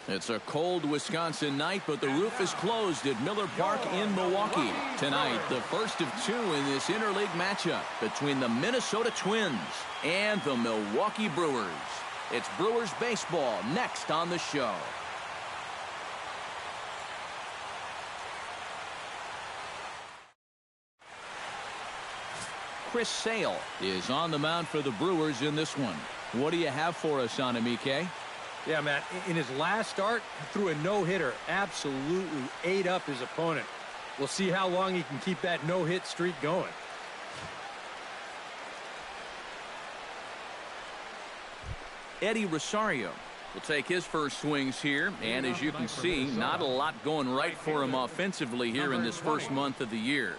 It's a cold Wisconsin night, but the roof is closed at Miller Park in Milwaukee. Tonight, the first of two in this interleague matchup between the Minnesota Twins and the Milwaukee Brewers. It's Brewers baseball next on the show. Chris Sale is on the mound for the Brewers in this one. What do you have for us on him, EK? Yeah, Matt, in his last start, he threw a no-hitter, absolutely ate up his opponent. We'll see how long he can keep that no-hit streak going. Eddie Rosario will take his first swings here, and as you can see, not a lot going right for him offensively here in this first month of the year.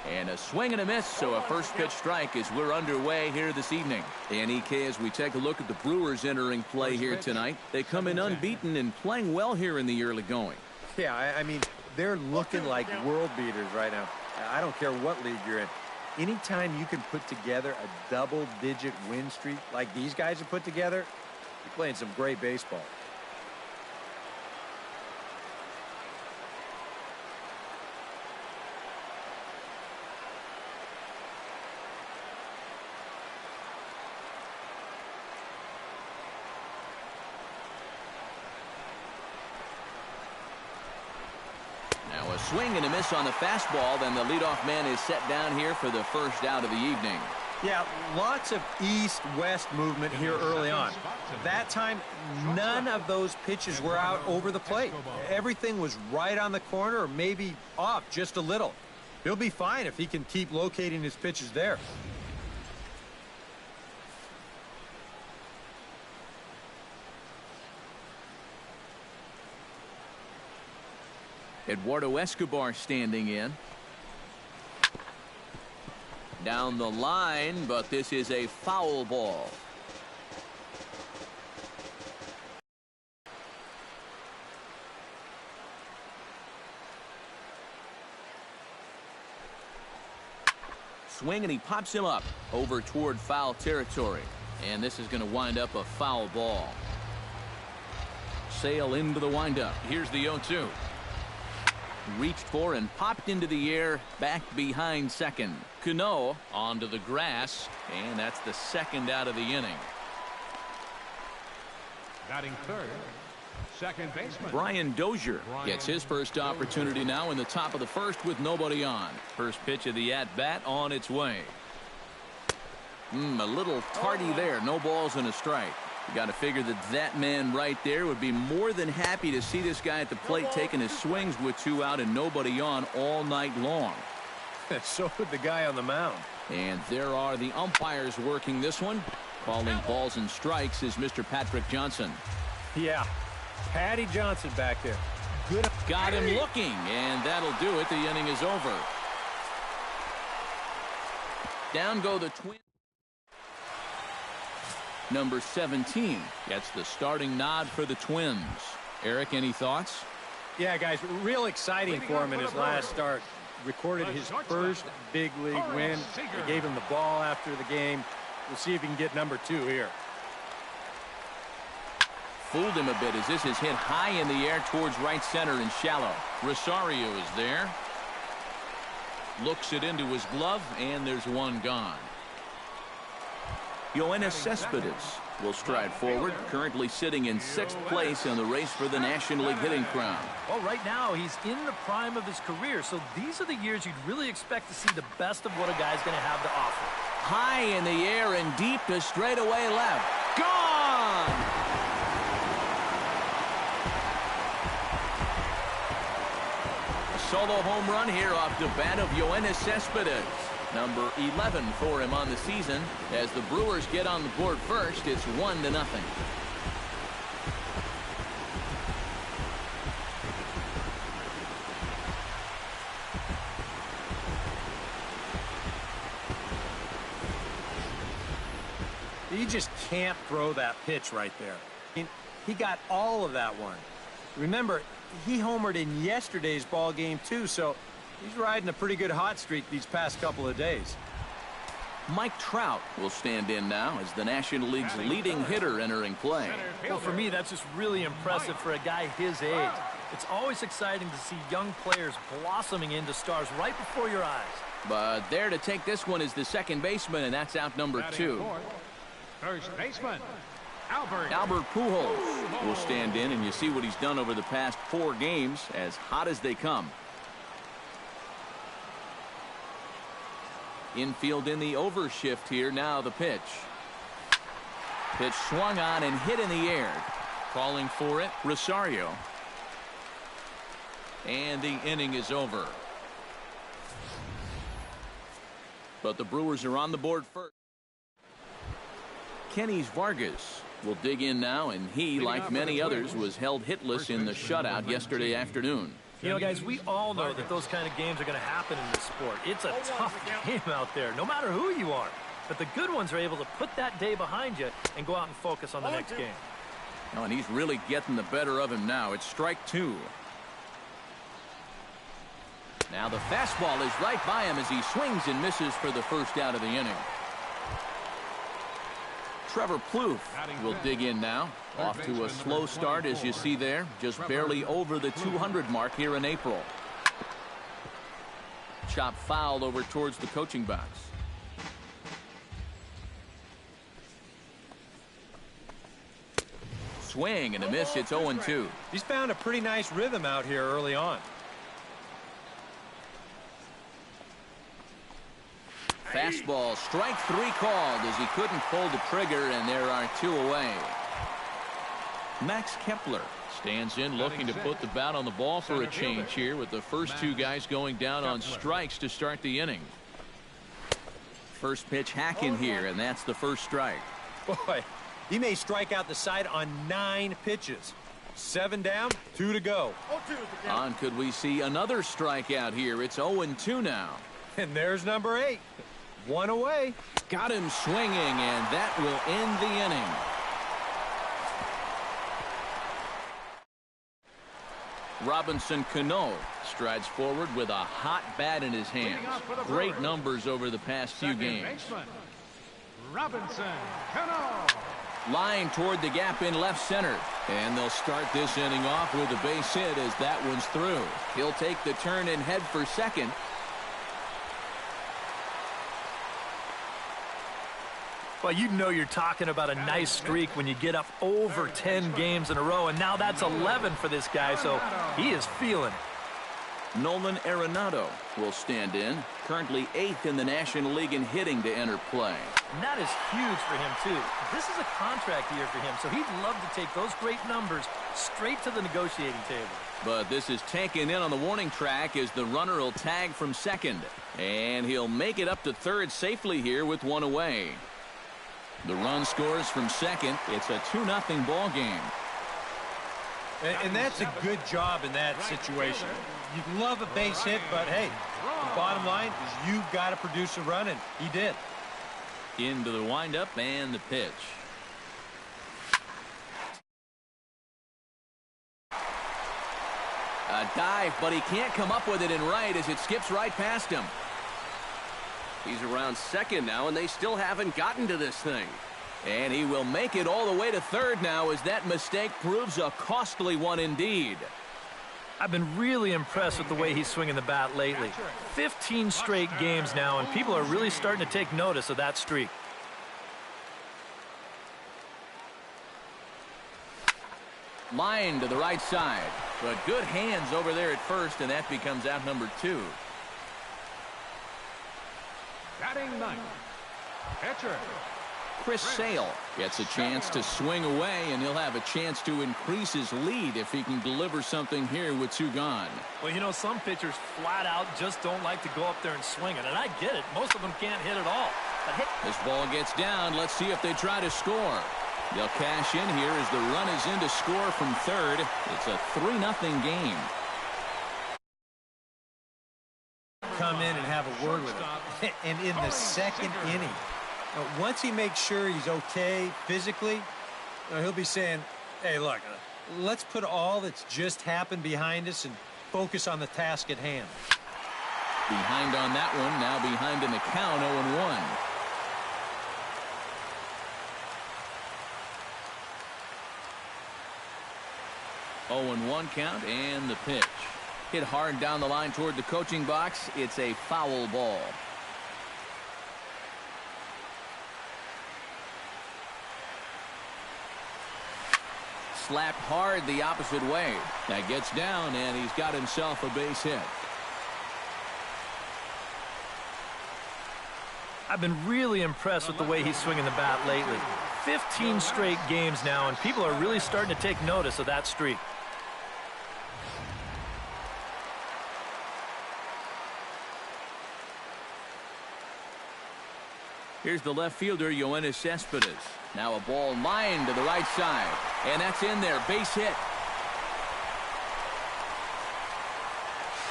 And a swing and a miss, so a first pitch strike as we're underway here this evening. And EK, as we take a look at the Brewers entering play here tonight, they come in unbeaten and playing well here in the early going. Yeah, I mean, they're looking like world beaters right now. I don't care what league you're in. Anytime you can put together a double-digit win streak like these guys have put together, you're playing some great baseball. Now a swing and a miss on the fastball. Then the leadoff man is set down here for the first out of the evening. Yeah, lots of east-west movement here early on. That time, none of those pitches were out over the plate. Everything was right on the corner or maybe off just a little. He'll be fine if he can keep locating his pitches there. Eduardo Escobar standing in. Down the line, but this is a foul ball. Swing, and he pops him up over toward foul territory. And this is going to wind up a foul ball. Sale into the windup. Here's the 0-2. Reached for and popped into the air, back behind second. Cano onto the grass, and that's the second out of the inning. Batting third, second baseman Brian Dozier gets his first opportunity now in the top of the first with nobody on. First pitch of the at-bat on its way. A little tardy there. No balls and a strike. You got to figure that man right there would be more than happy to see this guy at the plate taking his swings with two out and nobody on all night long. So would the guy on the mound. And there are the umpires working this one. Calling balls and strikes is Mr. Patrick Johnson. Yeah, Patty Johnson back there. Good. Got him looking, and that'll do it. The inning is over. Down go the Twins. Number 17 gets the starting nod for the Twins. Eric, any thoughts? Yeah, guys, real exciting for him in his last start. Recorded his first big league win. They gave him the ball after the game. We'll see if he can get number 2 here. Fooled him a bit as this is hit high in the air towards right center and shallow. Rosario is there. Looks it into his glove, and there's one gone. Yoenis Cespedes will stride forward, currently sitting in 6th place in the race for the National League hitting crown. Well, right now, he's in the prime of his career, so these are the years you'd really expect to see the best of what a guy's going to have to offer. High in the air and deep to straightaway left. Gone! A solo home run here off the bat of Yoenis Cespedes. Number 11 for him on the season. As the Brewers get on the board first, it's 1-0. You just can't throw that pitch right there. I mean, he got all of that one. Remember, he homered in yesterday's ball game too, so he's riding a pretty good hot streak these past couple of days. Mike Trout will stand in now as the National League's leading hitter entering play. Well, for me, that's just really impressive for a guy his age. It's always exciting to see young players blossoming into stars right before your eyes. But there to take this one is the second baseman, and that's out number 2. First baseman, Albert. Albert Pujols will stand in, and you see what he's done over the past 4 games, as hot as they come. Infield in the overshift here. Now the pitch. Pitch swung on and hit in the air. Calling for it, Rosario. And the inning is over. But the Brewers are on the board first. Kenny's Vargas will dig in now, and he, like many others, was held hitless in the shutout yesterday afternoon. You know, guys, we all know that those kind of games are going to happen in this sport. It's a tough game out there, no matter who you are. But the good ones are able to put that day behind you and go out and focus on the next game. Oh, and he's really getting the better of him now. It's strike 2. Now the fastball is right by him as he swings and misses for the first out of the inning. Trevor Plouffe will dig in now. Off to a slow start, as you see there. Just barely over the 200 mark here in April. Chop foul over towards the coaching box. Swing and a miss. It's 0-2. He's found a pretty nice rhythm out here early on. Fastball, strike 3 called as he couldn't pull the trigger, and there are 2 away. Max Kepler stands in, looking to put the bat on the ball for a change here, with the first 2 guys going down on strikes to start the inning. First pitch hack in here, and that's the first strike. Boy, he may strike out the side on 9 pitches. 7 down, 2 to go. On could we see another strikeout here? It's 0-2 now. And there's number 8. 1 away. Got him swinging, and that will end the inning. Robinson Cano strides forward with a hot bat in his hands. Great numbers over the past few games. Robinson Cano. Line toward the gap in left center. And they'll start this inning off with a base hit as that one's through. He'll take the turn and head for second. Well, you know you're talking about a nice streak when you get up over 10 games in a row, and now that's 11 for this guy, so he is feeling it. Nolan Arenado will stand in, currently 8th in the National League in hitting to enter play. And that is huge for him, too. This is a contract year for him, so he'd love to take those great numbers straight to the negotiating table. But this is taken in on the warning track as the runner will tag from second. And he'll make it up to third safely here with 1 away. The run scores from second. It's a 2-0 ball game. And that's a good job in that situation. You'd love a base hit, but hey, the bottom line is you've got to produce a run, and he did. Into the windup and the pitch. A dive, but he can't come up with it in right as it skips right past him. He's around second now, and they still haven't gotten to this thing. And he will make it all the way to third now as that mistake proves a costly one indeed. I've been really impressed with the way he's swinging the bat lately. 15 straight games now, and people are really starting to take notice of that streak. Line to the right side, but good hands over there at first, and that becomes out number 2. Batting ninth, pitcher Chris Sale gets a chance to swing away, and he'll have a chance to increase his lead if he can deliver something here with 2 gone. Well, you know, some pitchers flat out just don't like to go up there and swing it, and I get it. Most of them can't hit at all. But hey, this ball gets down. Let's see if they try to score. They'll cash in here as the run is in to score from third. It's a 3-0 game. Come in and have a word with him. And in the second inning, Once he makes sure he's okay physically, he'll be saying, hey, look, let's put all that's just happened behind us and focus on the task at hand. Behind on that one, now behind in the count, 0-1. Oh, and 1 count, and the pitch. Hit hard down the line toward the coaching box. It's a foul ball. Slapped hard the opposite way. That gets down, and he's got himself a base hit. I've been really impressed with the way he's swinging the bat lately. 15 straight games now, and people are really starting to take notice of that streak. Here's the left fielder, Yoenis Cespedes. Now a ball lined to the right side. And that's in there. Base hit.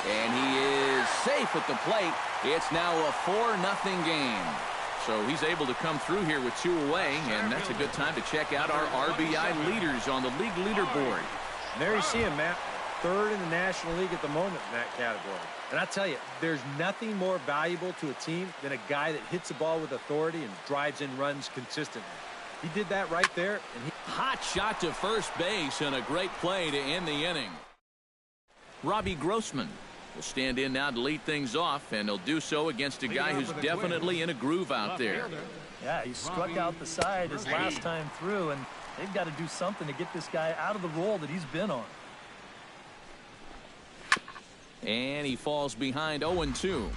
And he is safe at the plate. It's now a 4-0 game. So he's able to come through here with 2 away, and that's a good time to check out our RBI leaders on the league leaderboard. There you see him, Matt. 3rd in the National League at the moment in that category. And I tell you, there's nothing more valuable to a team than a guy that hits the ball with authority and drives in runs consistently. He did that right there. And hot shot to first base and a great play to end the inning. Robbie Grossman will stand in now to lead things off, and he'll do so against a guy who's definitely in a groove out there. Yeah, he struck out the side his last time through, and they've got to do something to get this guy out of the role that he's been on. And he falls behind 0-2.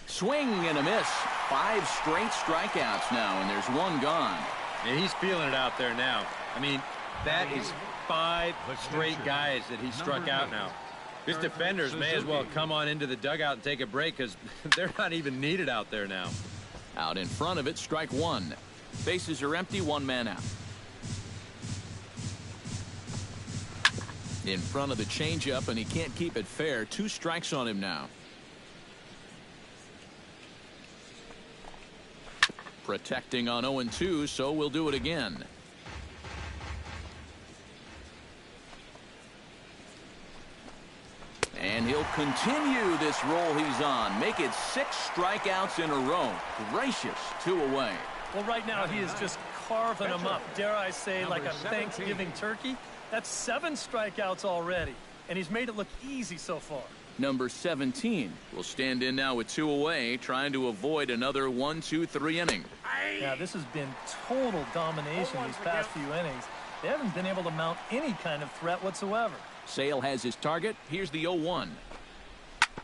Swing and a miss. 5 straight strikeouts now, and there's 1 gone. And he's feeling it out there now. I mean, that is 5 straight guys that he struck out now. His defenders may as well come on into the dugout and take a break because they're not even needed out there now. Out in front of it, strike 1. Bases are empty, 1 man out. In front of the changeup, and he can't keep it fair. 2 strikes on him now. Protecting on 0-2, so we'll do it again. And he'll continue this roll he's on. Make it 6 strikeouts in a row. Gracious, 2 away. Well, right now he is just carving them up. Dare I say, like a Thanksgiving turkey? That's 7 strikeouts already, and he's made it look easy so far. Number 17 will stand in now with 2 away, trying to avoid another 1-2-3 inning. Yeah, this has been total domination these past few innings. They haven't been able to mount any kind of threat whatsoever. Sale has his target. Here's the 0-1.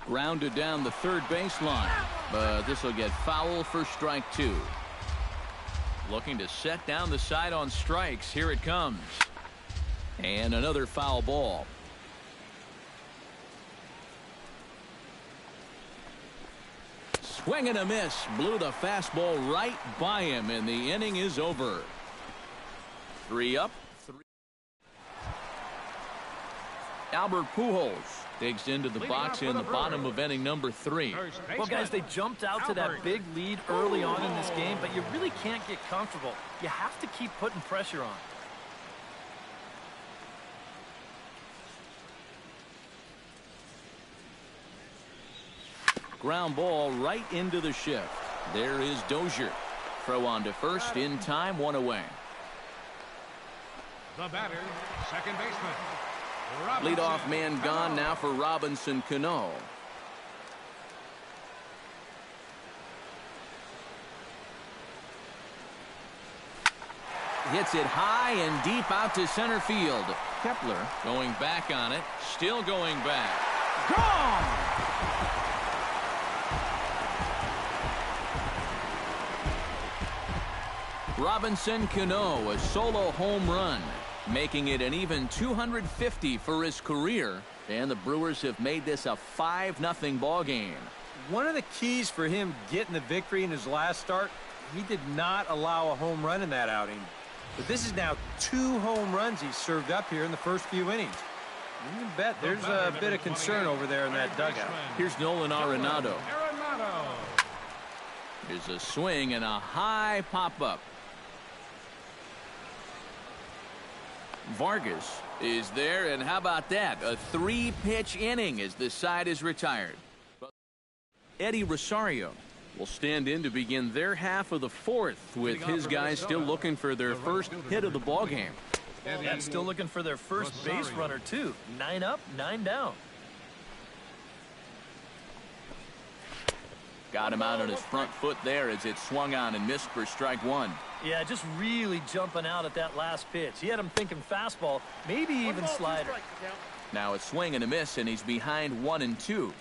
Grounded down the third baseline, but this will get foul for strike 2. Looking to set down the side on strikes. Here it comes. And another foul ball. Swing and a miss. Blew the fastball right by him, and the inning is over. 3 up. 3. Albert Pujols digs into the box in the bottom of inning number 3. Well, guys, they jumped out to that big lead early on in this game, but you really can't get comfortable. You have to keep putting pressure on. Ground ball right into the shift. There is Dozier. Throw on to first in time, 1 away. The batter, second baseman. Leadoff man gone now for Robinson Cano. Hits it high and deep out to center field. Kepler going back on it. Still going back. Gone! Robinson Cano, a solo home run, making it an even 250 for his career, and the Brewers have made this a 5-0 ball game. One of the keys for him getting the victory in his last start, he did not allow a home run in that outing. But this is now 2 home runs he's served up here in the first few innings. You can bet there's a bit of concern over there in that dugout. Here's Nolan Arenado. Here's a swing and a high pop-up. Vargas is there, and how about that? A 3-pitch inning as the side is retired. Eddie Rosario will stand in to begin their half of the fourth, with his guys still looking for their first hit of the ballgame. And still looking for their first base runner, too. 9 up, 9 down. Got him out on his front foot there as it swung on and missed for strike one. Yeah, just really jumping out at that last pitch. He had him thinking fastball, maybe even slider. Now a swing and a miss, and he's behind 1-2.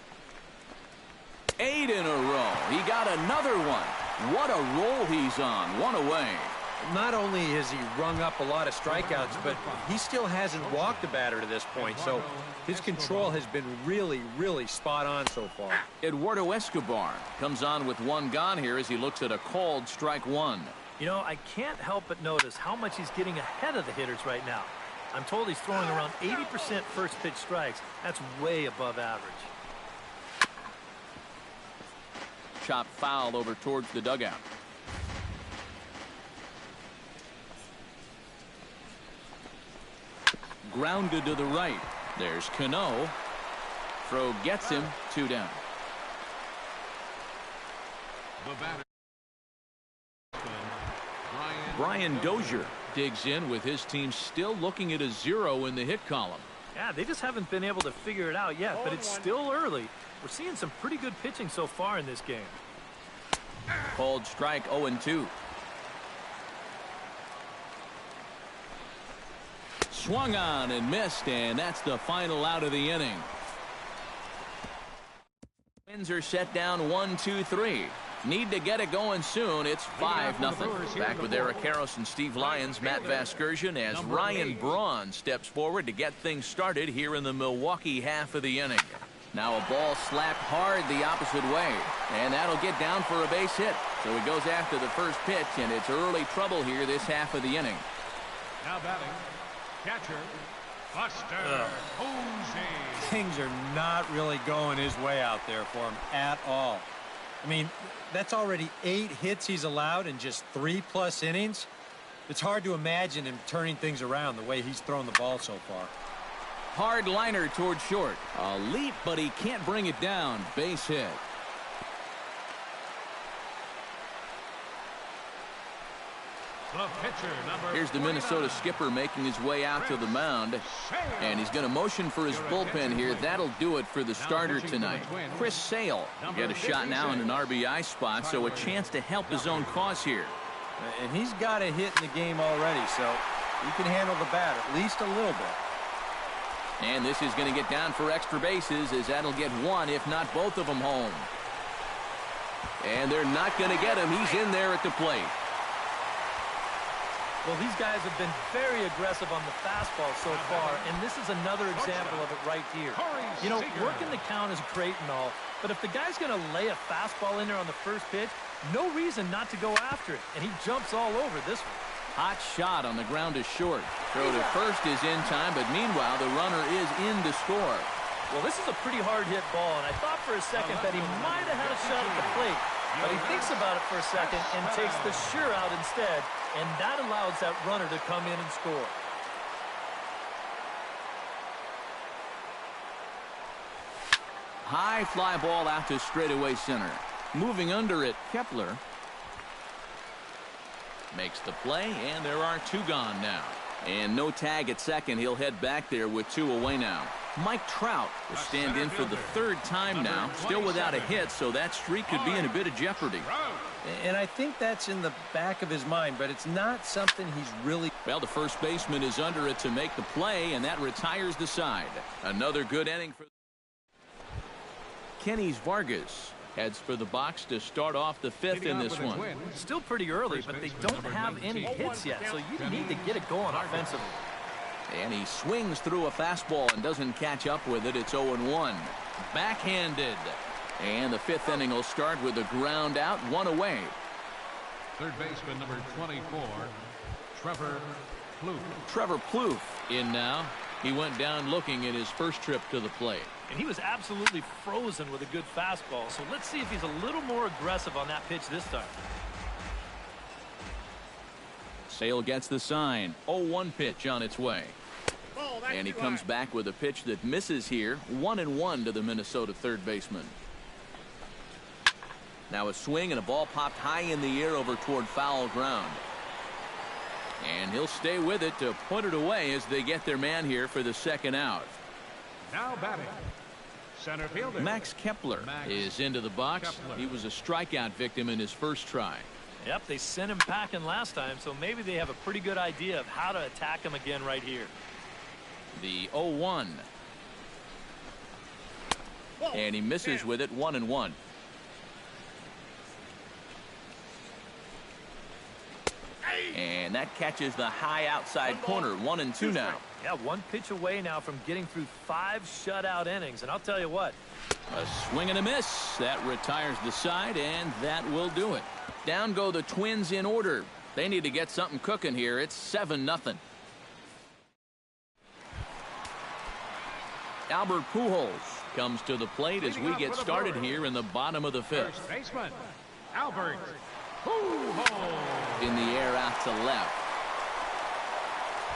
8 in a row. He got another one. What a roll he's on. One away. Not only has he rung up a lot of strikeouts, but he still hasn't walked a batter to this point, so his control has been really, really spot on so far. Eduardo Escobar comes on with one gone here as he looks at a called strike one. You know, I can't help but notice how much he's getting ahead of the hitters right now. I'm told he's throwing around 80% first pitch strikes. That's way above average. Chop foul over towards the dugout. Grounded to the right. There's Cano. Throw gets him. 2 down. Brian Dozier digs in with his team still looking at a 0 in the hit column. Yeah, they just haven't been able to figure it out yet, but it's still early. We're seeing some pretty good pitching so far in this game. Called strike 0-2. Swung on and missed, and that's the final out of the inning. Twins are set down 1-2-3. Need to get it going soon. It's 5-0. Back with Eric Harris and Steve Lyons, Matt Vasgersian, as Ryan Braun steps forward to get things started here in the Milwaukee half of the inning. Now a ball slapped hard the opposite way, and that'll get down for a base hit. So he goes after the first pitch, and it's early trouble here this half of the inning. Now batting, catcher, Buster Posey. Things are not really going his way out there for him at all. I mean, that's already 8 hits he's allowed in just 3+ innings. It's hard to imagine him turning things around the way he's thrown the ball so far. Hard liner toward short. A leap, but he can't bring it down. Base hit. The pitcher, Here's the Minnesota skipper making his way out to the mound. And he's going to motion for his bullpen here. That'll do it for the starter tonight. Chris Sale get a shot now in an RBI spot, so a chance to help his own cause here. And he's got a hit in the game already, so he can handle the bat at least a little bit. And this is going to get down for extra bases, as that'll get one, if not both of them, home. And they're not going to get him. He's in there at the plate. Well, these guys have been very aggressive on the fastball so far, and this is another example of it right here. You know, working the count is great and all, but if the guy's going to lay a fastball in there on the first pitch, no reason not to go after it, and he jumps all over this one. Hot shot on the ground is short. Throw to first is in time, but meanwhile, the runner is in to score. Well, this is a pretty hard-hit ball, and I thought for a second that he might have had a shot at the plate. But he thinks about it for a second and takes the sure out instead, and that allows that runner to come in and score. High fly ball out to straightaway center. Moving under it, Kepler makes the play, and there are 2 gone now. And no tag at second. He'll head back there with 2 away now. Mike Trout will stand in for the 3rd time now, still without a hit, so that streak could be in a bit of jeopardy. And I think that's in the back of his mind, but it's not something he's really... Well, the first baseman is under it to make the play, and that retires the side. Another good inning for Kenny's Vargas. Heads for the box to start off the 5th in this one. Still pretty early, but they don't have any hits yet, so you need to get it going offensively. And he swings through a fastball and doesn't catch up with it. It's 0-1. Backhanded. And the 5th inning will start with a ground out, 1 away. Third baseman number 24, Trevor Plouffe. Trevor Plouffe in now. He went down looking at his first trip to the plate. And he was absolutely frozen with a good fastball. So let's see if he's a little more aggressive on that pitch this time. Sale gets the sign. 0-1 pitch on its way. And he comes back with a pitch that misses here. 1-1 to the Minnesota third baseman. Now a swing and a ball popped high in the air over toward foul ground. And he'll stay with it to put it away as they get their man here for the second out. Now batting, center fielder Max Kepler is into the box. He was a strikeout victim in his first try. Yep, they sent him packing last time, so maybe they have a pretty good idea of how to attack him again right here. The 0-1. And he misses with it. 1-1. And that catches the high outside corner. 1-2 now. Yeah, one pitch away now from getting through 5 shutout innings. And I'll tell you what. A swing and a miss. That retires the side, and that will do it. Down go the Twins in order. They need to get something cooking here. It's 7-0. Albert Pujols comes to the plate as we get started here in the bottom of the 5th. First baseman, Albert Pujols. In the air out to left.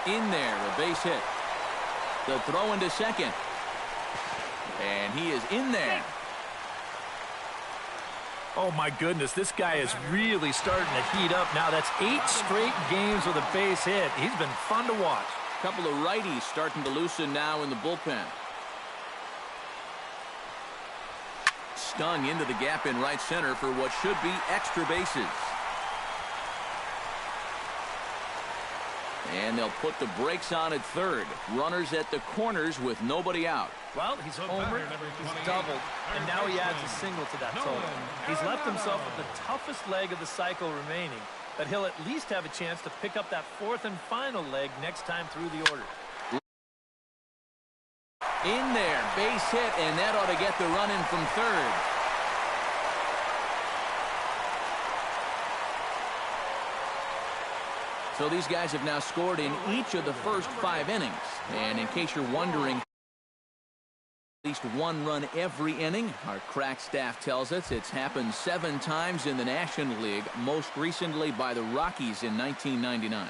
In there, a base hit. The throw into second. And he is in there. Oh, my goodness, this guy is really starting to heat up now. That's 8 straight games with a base hit. He's been fun to watch. A couple of righties starting to loosen now in the bullpen. Stung into the gap in right center for what should be extra bases. And they'll put the brakes on at third. Runners at the corners with nobody out. Well, he's homered, he's doubled, and now he adds a single to that total. He's left himself with the toughest leg of the cycle remaining, but he'll at least have a chance to pick up that 4th and final leg next time through the order. In there, base hit, and that ought to get the run in from third. So these guys have now scored in each of the first 5 innings. And in case you're wondering, at least 1 run every inning. Our crack staff tells us it's happened 7 times in the National League, most recently by the Rockies in 1999.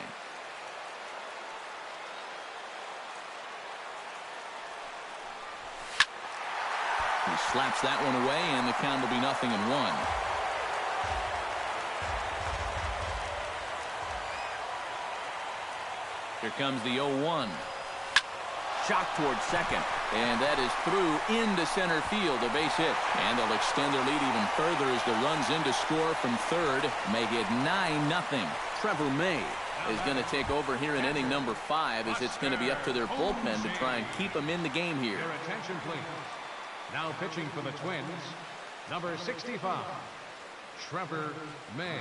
He slaps that one away, and the count will be 0-1. Here comes the 0-1. Shot towards second. And that is through into center field, a base hit. And they'll extend their lead even further as the runs in to score from third. Make it 9-0. Trevor May is going to take over here in inning number 5 as it's going to be up to their bullpen to try and keep them in the game here. Your attention, please. Now pitching for the Twins, number 65, Trevor May.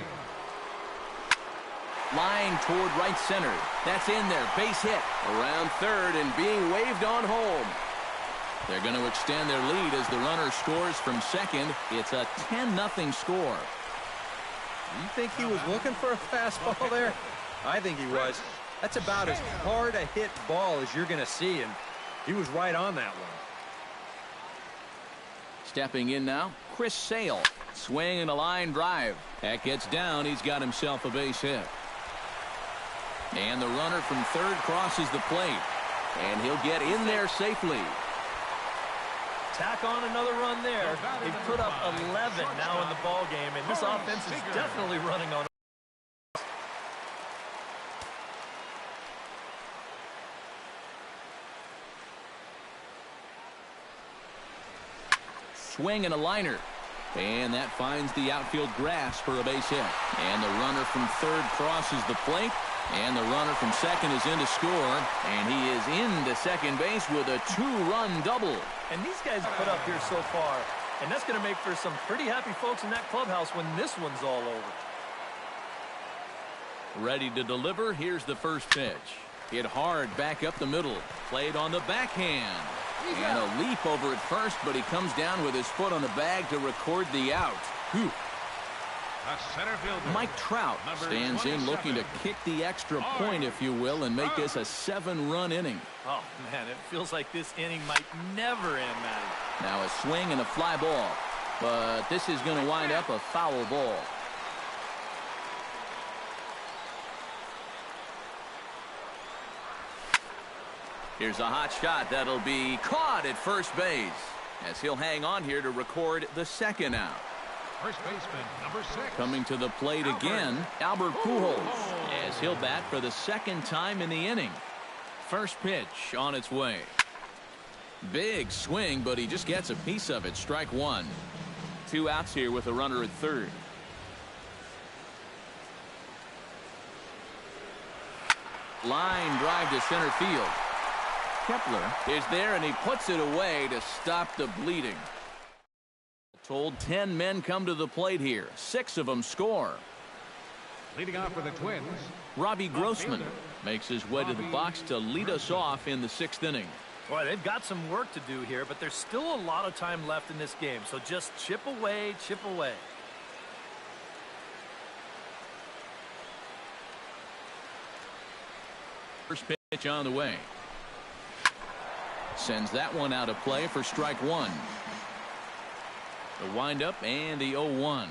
Line toward right center. That's in there. Base hit. Around third and being waved on home. They're going to extend their lead as the runner scores from second. It's a 10-0 score. You think he was looking for a fastball there? I think he was. That's about as hard a hit ball as you're going to see, and he was right on that one. Stepping in now, Chris Sale. Swing and a line drive. That gets down. He's got himself a base hit. And the runner from third crosses the plate. And he'll get in there safely. Tack on another run there. They've put up 11 now in the ball game, and this offense is definitely running on. Swing and a liner. And that finds the outfield grass for a base hit. And the runner from third crosses the plate. And the runner from second is in to score. And he is into second base with a 2-run double. And these guys put up here so far. And that's going to make for some pretty happy folks in that clubhouse when this one's all over. Ready to deliver. Here's the first pitch. Hit hard back up the middle. Played on the backhand. And a leap over at first, but he comes down with his foot on the bag to record the out. Whew. The center fielder, Mike Trout stands in looking to kick the extra point, if you will, and make this a 7-run inning. Oh, man, it feels like this inning might never end, Matty. Now a swing and a fly ball, but this is going to wind up a foul ball. Here's a hot shot that'll be caught at first base, as he'll hang on here to record the second out. First baseman, number 6. Coming to the plate again, Albert Pujols, as he'll bat for the second time in the inning. First pitch on its way. Big swing, but he just gets a piece of it. Strike one. 2 outs here with a runner at third. Line drive to center field. Kepler is there, and he puts it away to stop the bleeding. Told 10 men come to the plate here. 6 of them score. Leading off for the Twins, Robbie Grossman makes his way to the box to lead us off in the 6th inning. Boy, they've got some work to do here, but there's still a lot of time left in this game, so just chip away, chip away. First pitch on the way. Sends that one out of play for strike one. The windup and the 0-1.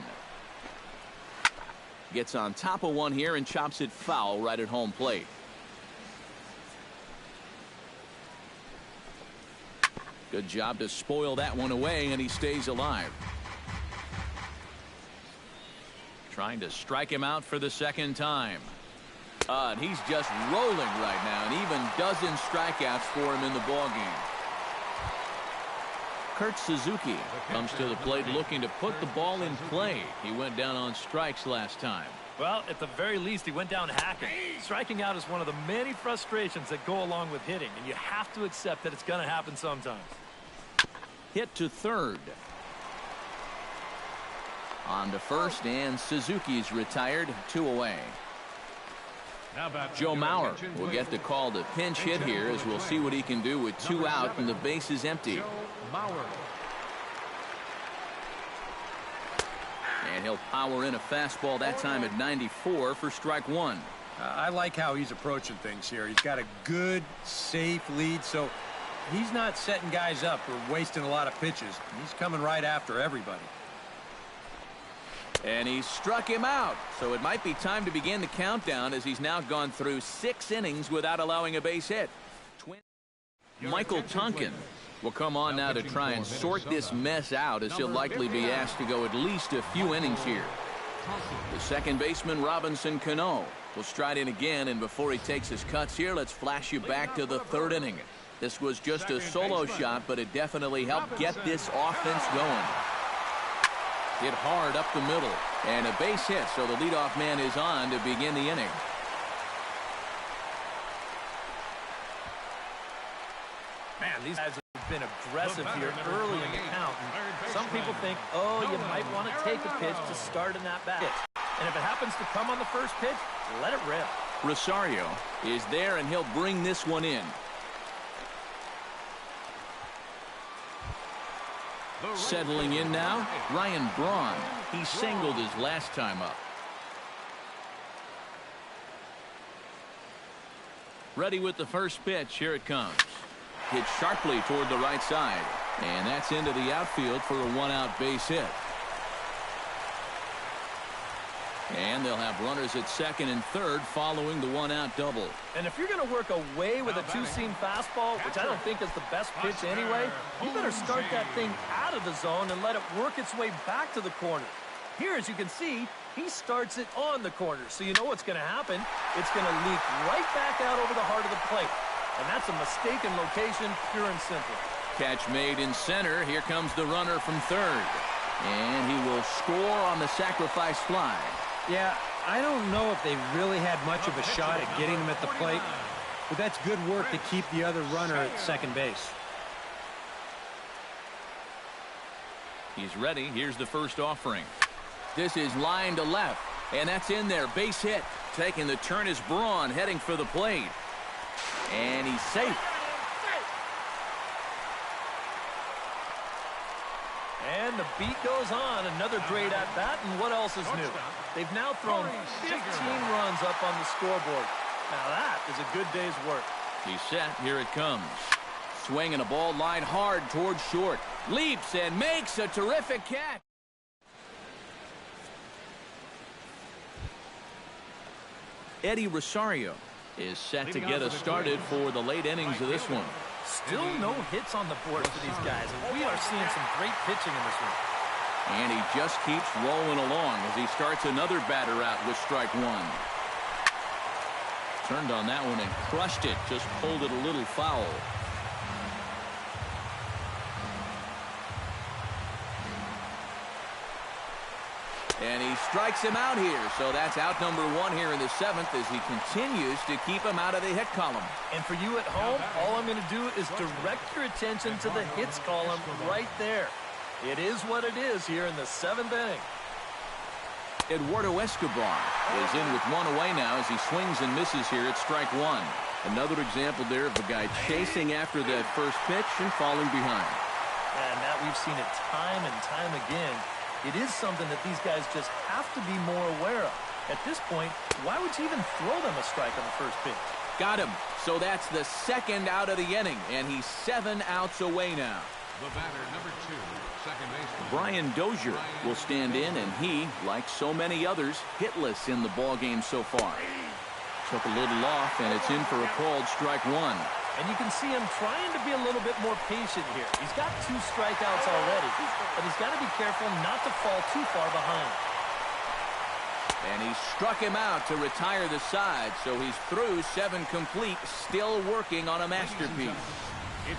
Gets on top of one here and chops it foul right at home plate. Good job to spoil that one away, and he stays alive. Trying to strike him out for the second time. And he's just rolling right now, and even dozen strikeouts for him in the ballgame. Kurt Suzuki comes to the plate looking to put the ball in play. He went down on strikes last time. Well, at the very least, he went down hacking. Striking out is one of the many frustrations that go along with hitting, and you have to accept that it's going to happen sometimes. Hit to third. On to first, and Suzuki's retired. 2 away. Joe Mauer will get the call to pinch hit here, as we'll see what he can do with 2 out and the base is empty. And he'll power in a fastball that time at 94 for strike one. I like how he's approaching things here. He's got a good, safe lead, so he's not setting guys up or wasting a lot of pitches. He's coming right after everybody. And he struck him out, so it might be time to begin the countdown, as he's now gone through 6 innings without allowing a base hit. Michael Tonkin will come on now to try and sort this mess out, as he'll likely be asked to go at least a few innings here. The second baseman, Robinson Cano, will stride in again, and before he takes his cuts here, let's flash you back to the 3rd inning. This was just a solo shot, but it definitely helped get this offense going. Hit hard up the middle, and a base hit, so the leadoff man is on to begin the inning. Man, these guys have been aggressive here early in the count. And some people think, oh, you might want to take a pitch to start in that bat. And if it happens to come on the first pitch, let it rip. Rosario is there, and he'll bring this one in. Settling in now, Ryan Braun. He singled his last time up. Ready with the first pitch. Here it comes. Hit sharply toward the right side. And that's into the outfield for a 1-out base hit. And they'll have runners at second and third following the 1-out double. And if you're going to work away with a 2-seam fastball, which I don't think is the best pitch anyway, you better start that thing out of the zone and let it work its way back to the corner. Here, as you can see, he starts it on the corner. So you know what's going to happen. It's going to leak right back out over the heart of the plate. And that's a mistaken location, pure and simple. Catch made in center. Here comes the runner from third. And he will score on the sacrifice fly. Yeah, I don't know if they really had much of a shot at getting him at the plate, but that's good work to keep the other runner at second base. He's ready. Here's the first offering. This is line to left, and that's in there. Base hit. Taking the turn is Braun, heading for the plate. And he's safe. And the beat goes on. Another great at-bat, and what else is new? They've now thrown 15 runs up on the scoreboard. Now that is a good day's work. He's set. Here it comes. Swinging a ball line hard towards short. Leaps and makes a terrific catch. Eddie Rosario is set to get us started for the late innings of this one. Still no hits on the board for these guys, and we are seeing some great pitching in this one. And he just keeps rolling along as he starts another batter out with strike one. Turned on that one and crushed it. Just pulled it a little foul. And he strikes him out here. So that's out number one here in the seventh as he continues to keep him out of the hit column. And for you at home, all I'm going to do is direct your attention to the hits column right there. It is what it is here in the seventh inning. Eduardo Escobar is in with one away now as he swings and misses here at strike one. Another example there of a guy chasing after that first pitch and falling behind. And that we've seen it time and time again. It is something that these guys just have to be more aware of. At this point, why would you even throw them a strike on the first pitch? Got him. So that's the second out of the inning, and he's 7 outs away now. The batter, number 2, second baseman Brian Dozier will stand in, and he, like so many others, hitless in the ballgame so far. Took a little off, and it's in for a called strike one. And you can see him trying to be a little bit more patient here. He's got 2 strikeouts already, but he's got to be careful not to fall too far behind. And he struck him out to retire the side, so he's through 7 complete, still working on a masterpiece.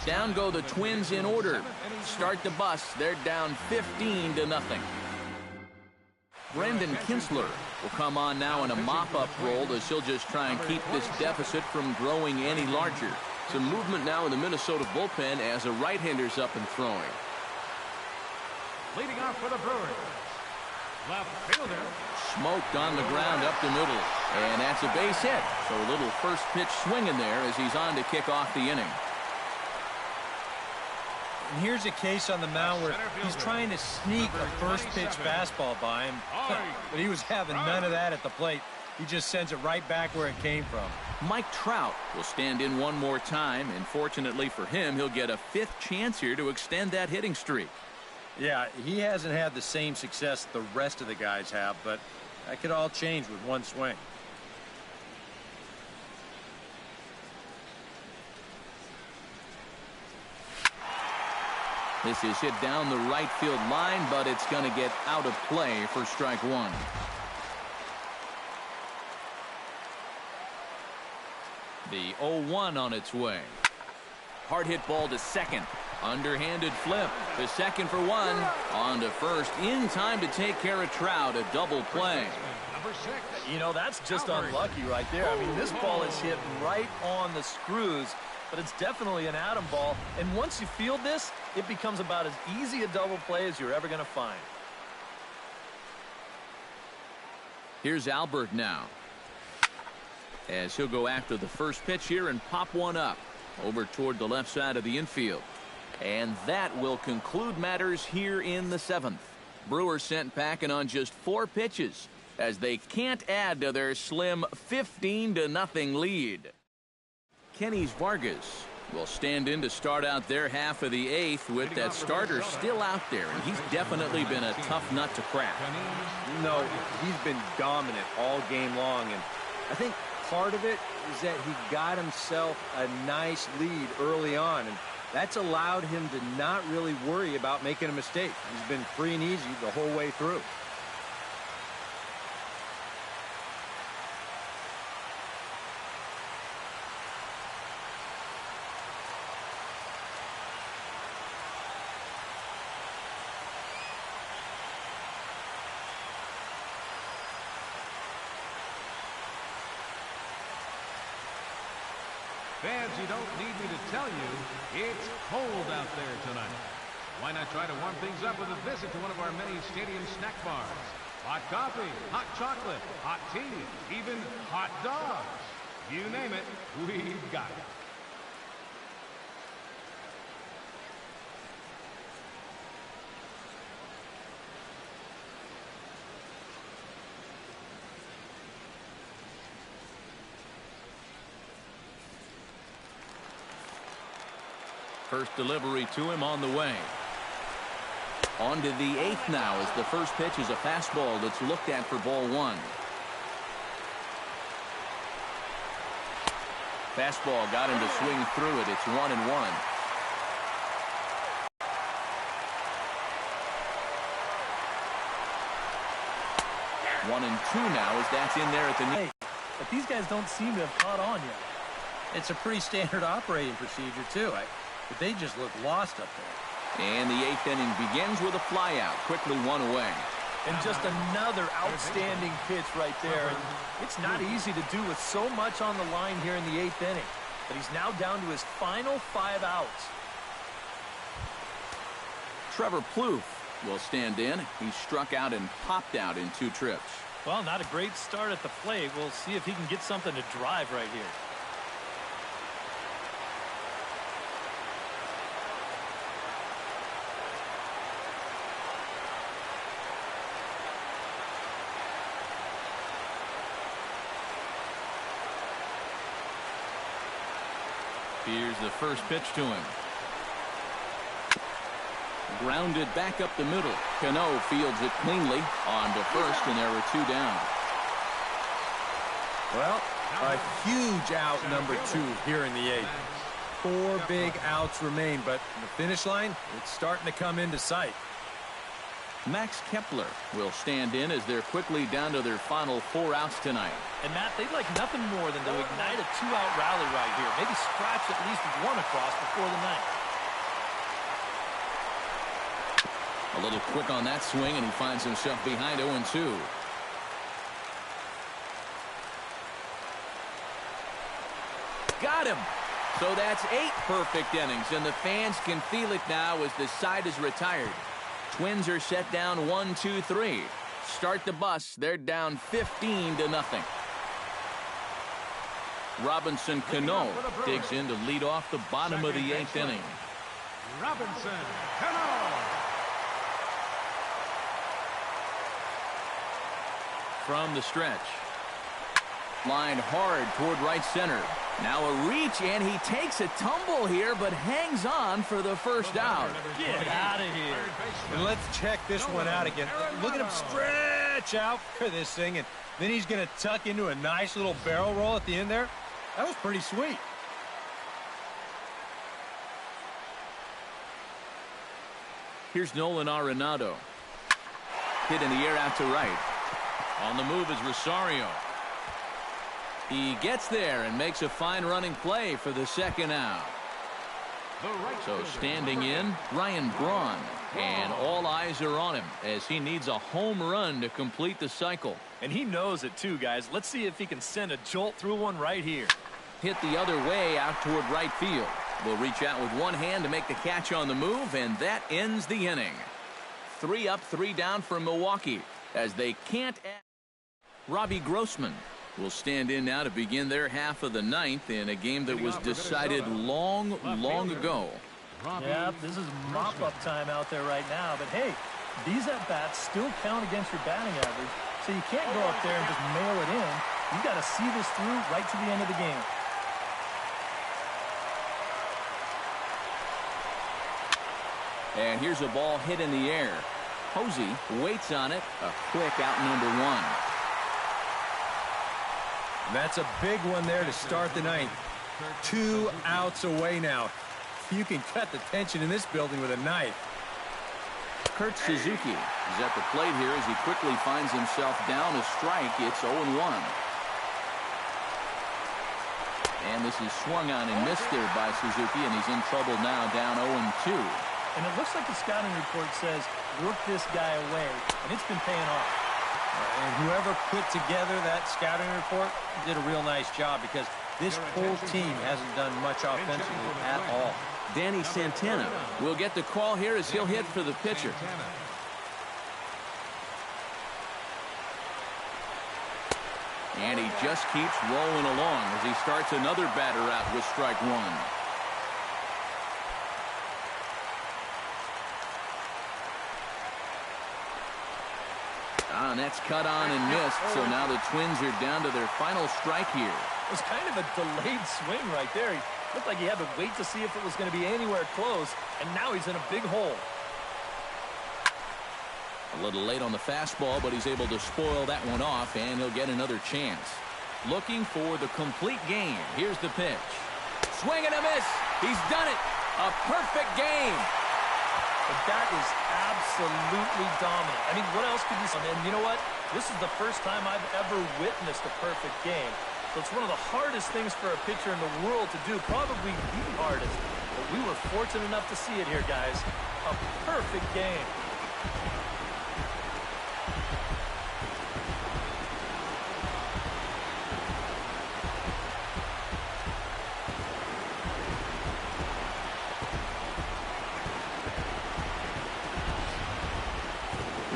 Down go the Twins in order. Start the bus. They're down 15-0. Brendan Kinsler will come on now in a mop-up role as he'll just try and keep this deficit from growing any larger. Some movement now in the Minnesota bullpen as a right-hander's up and throwing. leading off for the Brewers. Left fielder. Smoked on the ground up the middle. And that's a base hit. So a little first pitch swing in there as he's on to kick off the inning. And here's a case on the mound where he's trying to sneak a first pitch fastball by him. But he was having none of that at the plate. He just sends it right back where it came from. Mike Trout will stand in one more time, and fortunately for him, he'll get a 5th chance here to extend that hitting streak. Yeah, he hasn't had the same success the rest of the guys have, but that could all change with one swing. This is hit down the right field line, but it's going to get out of play for strike one. The 0-1 on its way. Hard hit ball to second. Underhanded flip. The second for one. On to first. In time to take care of Trout. A double play. You know, that's just unlucky right there. I mean, this ball is hit right on the screws, but it's definitely an atom ball. And once you field this, it becomes about as easy a double play as you're ever going to find. Here's Albert now, as he'll go after the first pitch here and pop one up over toward the left side of the infield. And that will conclude matters here in the 7th. Brewers sent packing on just 4 pitches as they can't add to their slim 15-0 lead. Kenny's Vargas will stand in to start out their half of the 8th with that starter still out there, and he's definitely been a tough nut to crack. No, he's been dominant all game long, and I think part of it is that he got himself a nice lead early on, and that's allowed him to not really worry about making a mistake. He's been free and easy the whole way through. Fans, you don't need me to tell you, it's cold out there tonight. Why not try to warm things up with a visit to one of our many stadium snack bars? Hot coffee, hot chocolate, hot tea, even hot dogs. You name it, we've got it. First delivery to him on the way. On to the 8th now as the first pitch is a fastball that's looked at for ball 1. Fastball got him to swing through it. It's 1-1. One and two now as that's in there at the knee. But these guys don't seem to have caught on yet. It's a pretty standard operating procedure, too. But they just look lost up there. And the 8th inning begins with a flyout. Quickly one away. And just another outstanding pitch right there. And it's not easy to do with so much on the line here in the 8th inning. But he's now down to his final 5 outs. Trevor Plouffe will stand in. He struck out and popped out in 2 trips. Well, not a great start at the plate. We'll see if he can get something to drive right here. Here's the first pitch to him. Grounded back up the middle. Cano fields it cleanly on to first, and there were 2 down. Well, a huge out number 2 here in the 8th. 4 big outs remain, but the finish line, it's starting to come into sight. Max Kepler will stand in as they're quickly down to their final 4 outs tonight. And Matt, they'd like nothing more than to ignite a 2-out rally right here. Maybe scratch at least 1 across before the 9th. A little quick on that swing, and he finds himself behind 0-2. Got him. So that's 8 perfect innings, and the fans can feel it now as the side is retired. Twins are set down 1-2-3. Start the bus. They're down 15-0. Robinson Cano digs in to lead off the bottom of the 8th inning. Robinson Cano. From the stretch. Lined hard toward right center. Now a reach, and he takes a tumble here, but hangs on for the first out. Get out of here. And let's check this one out again. Look at him stretch out for this thing, and then he's going to tuck into a nice little barrel roll at the end there. That was pretty sweet. Here's Nolan Arenado. Hit in the air out to right. On the move is Rosario. He gets there and makes a fine running play for the 2nd out. So standing in, Ryan Braun. And all eyes are on him as he needs a home run to complete the cycle. And he knows it too, guys. Let's see if he can send a jolt through one right here. Hit the other way out toward right field. Will reach out with one hand to make the catch on the move, and that ends the inning. 3 up, 3 down for Milwaukee as they can't add. Robbie Grossman will stand in now to begin their half of the 9th in a game that was decided long ago. Yeah, this is mop-up time out there right now. But, hey, these at-bats still count against your batting average, so you can't go up there and just mail it in. You've got to see this through right to the end of the game. And here's a ball hit in the air. Posey waits on it. A quick out number 1. That's a big one there to start the 9th. 2 outs away now. You can cut the tension in this building with a knife. Kurt Suzuki is at the plate here as he quickly finds himself down a strike. It's 0-1. And this is swung on and missed there by Suzuki, and he's in trouble now, down 0-2. And it looks like the scouting report says, work this guy away, and it's been paying off. And whoever put together that scouting report did a real nice job because this whole team hasn't done much offensively at all. Danny Santana will get the call here as he'll hit for the pitcher. And he just keeps rolling along as he starts another batter out with strike 1. And that's cut on and missed, so now the Twins are down to their final strike here. It was kind of a delayed swing right there. He Looked like he had to wait to see if it was going to be anywhere close, and now he's in a big hole. A little late on the fastball, but he's able to spoil that one off, and he'll get another chance. Looking for the complete game. Here's the pitch. Swing and a miss. He's done it. A perfect game. But that is absolutely dominant. I mean, what else could you say? And you know what? This is the first time I've ever witnessed a perfect game. So it's one of the hardest things for a pitcher in the world to do, probably the hardest. But we were fortunate enough to see it here, guys. A perfect game.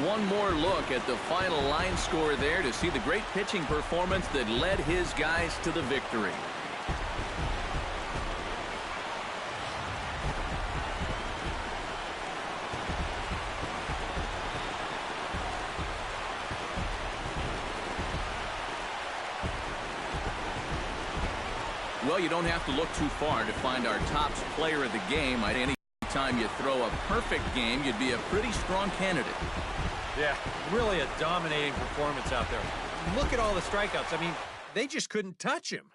One more look at the final line score there to see the great pitching performance that led his guys to the victory. Well, you don't have to look too far to find our top player of the game. At any time you throw a perfect game, you'd be a pretty strong candidate. Yeah, really a dominating performance out there. Look at all the strikeouts. I mean, they just couldn't touch him.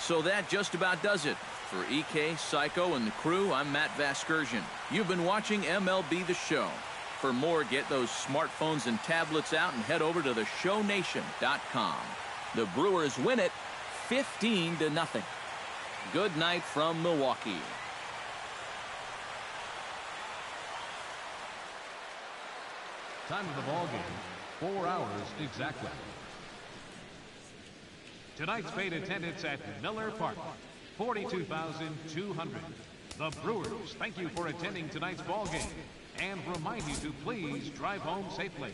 So that just about does it. For EK, Psycho, and the crew, I'm Matt Vasgersian. You've been watching MLB The Show. For more, get those smartphones and tablets out and head over to theshownation.com. The Brewers win it 15-0. Good night from Milwaukee. Time of the ball game, 4 hours exactly. Tonight's paid attendance at Miller Park, 42,200. The Brewers thank you for attending tonight's ball game and remind you to please drive home safely.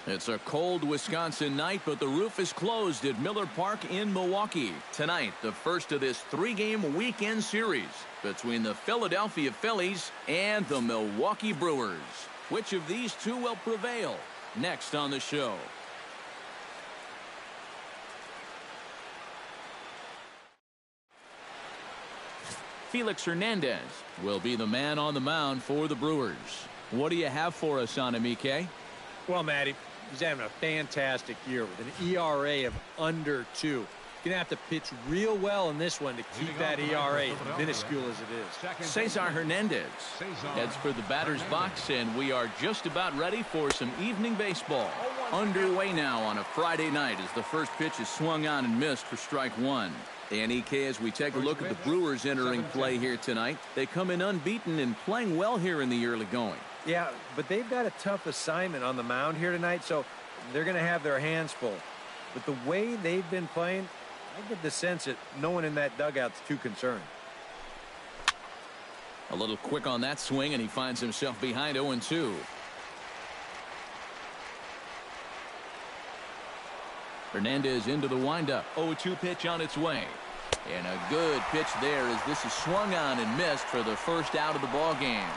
It's a cold Wisconsin night, but the roof is closed at Miller Park in Milwaukee. Tonight, the first of this 3-game weekend series between the Philadelphia Phillies and the Milwaukee Brewers. Which of these two will prevail? Next on the show. Felix Hernandez will be the man on the mound for the Brewers. What do you have for us on him, EK? Well, Matty, he's having a fantastic year with an ERA of under 2. You're going to have to pitch real well in this one to keep that ERA minuscule as it is. Cesar Hernandez heads for the batter's box, and we are just about ready for some evening baseball. Underway now on a Friday night as the first pitch is swung on and missed for strike 1. And EK, as we take a look at the Brewers entering play here tonight, they come in unbeaten and playing well here in the early going. Yeah, but they've got a tough assignment on the mound here tonight, so they're going to have their hands full. But the way they've been playing, I get the sense that no one in that dugout's too concerned. A little quick on that swing, and he finds himself behind 0-2. Hernandez into the windup. 0-2 pitch on its way. And a good pitch there as this is swung on and missed for the first out of the ball game.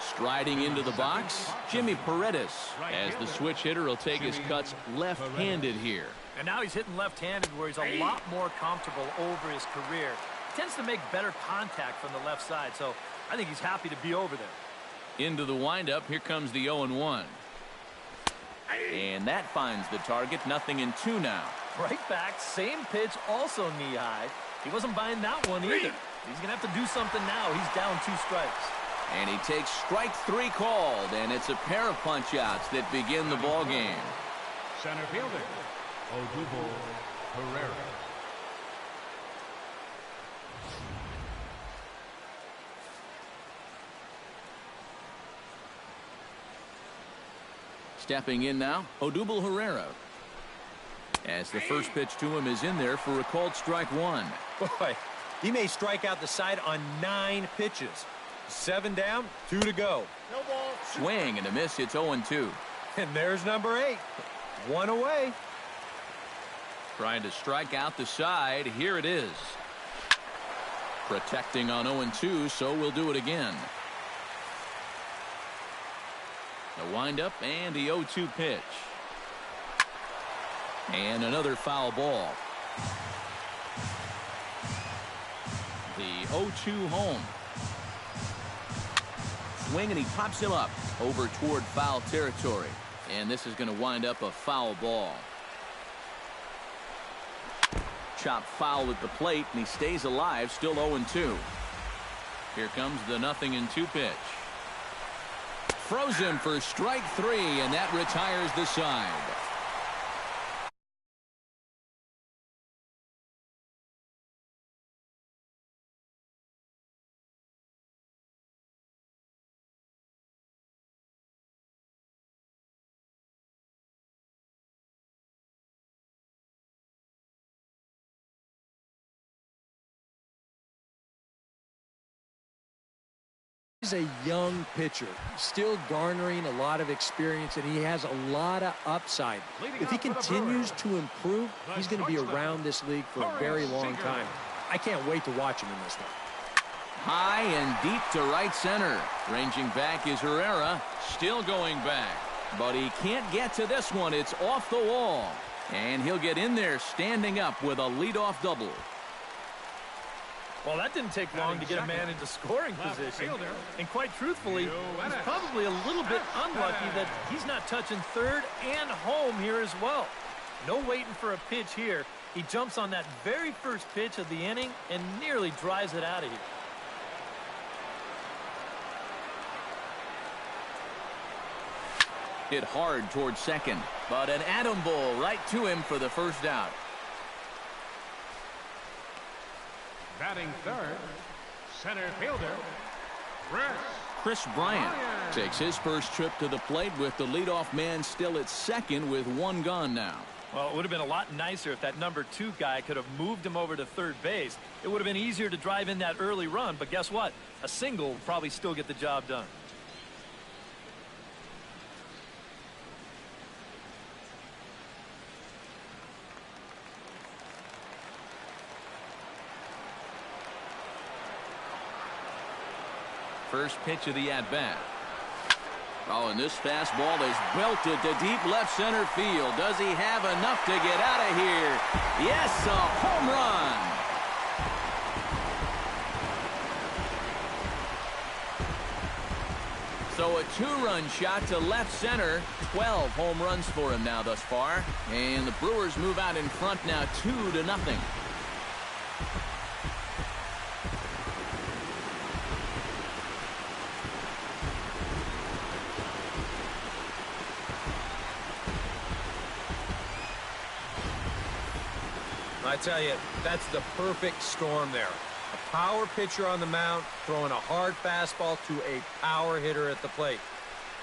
Striding into the box, Jimmy Paredes, as the switch hitter will take his cuts left-handed here. And now he's hitting left-handed where he's a lot more comfortable over his career. He tends to make better contact from the left side, so I think he's happy to be over there. Into the windup, here comes the 0-1. And that finds the target, 0-2 now. Right back, same pitch, also knee-high. He wasn't buying that one either. He's going to have to do something now. He's down 2 strikes. And he takes strike 3 called, and it's a pair of punch-outs that begin the ball game. Center fielder, Odubel Herrera. Stepping in now, Odubel Herrera. As the first pitch to him is in there for a called strike 1. Boy, he may strike out the side on 9 pitches. 7 down, 2 to go. No ball. Swing and a miss. It's 0-2. And there's number 8. 1 away. Trying to strike out the side. Here it is. Protecting on 0-2, so we'll do it again. The windup and the 0-2 pitch. And another foul ball. The 0-2 home. Swing, and he pops him up over toward foul territory. And this is going to wind up a foul ball. Chopped foul at the plate, and he stays alive, still 0-2. Here comes the 0-2 pitch. Frozen for strike 3, and that retires the side. He's a young pitcher, still garnering a lot of experience, and he has a lot of upside. If he continues to improve, he's going to be around this league for a very long time. I can't wait to watch him in this one. High and deep to right center. Ranging back is Herrera, still going back. But he can't get to this one. It's off the wall. And he'll get in there standing up with a leadoff double. Well, that didn't take long to get a man into scoring position. And quite truthfully, he's probably a little bit unlucky that he's not touching third and home here as well. No waiting for a pitch here. He jumps on that very first pitch of the inning and nearly drives it out of here. Hit hard towards second, but an atom ball right to him for the first out. Batting third, center fielder, Chris Bryant takes his first trip to the plate with the leadoff man still at second with 1 gone now. Well, it would have been a lot nicer if that number 2 guy could have moved him over to third base. It would have been easier to drive in that early run, but guess what? A single will probably still get the job done. First pitch of the at-bat. Oh, and this fastball is belted to deep left center field. Does he have enough to get out of here? Yes, a home run. So a two-run shot to left center. 12 home runs for him now thus far. And the Brewers move out in front now 2-0. I tell you, that's the perfect storm there. A power pitcher on the mound throwing a hard fastball to a power hitter at the plate.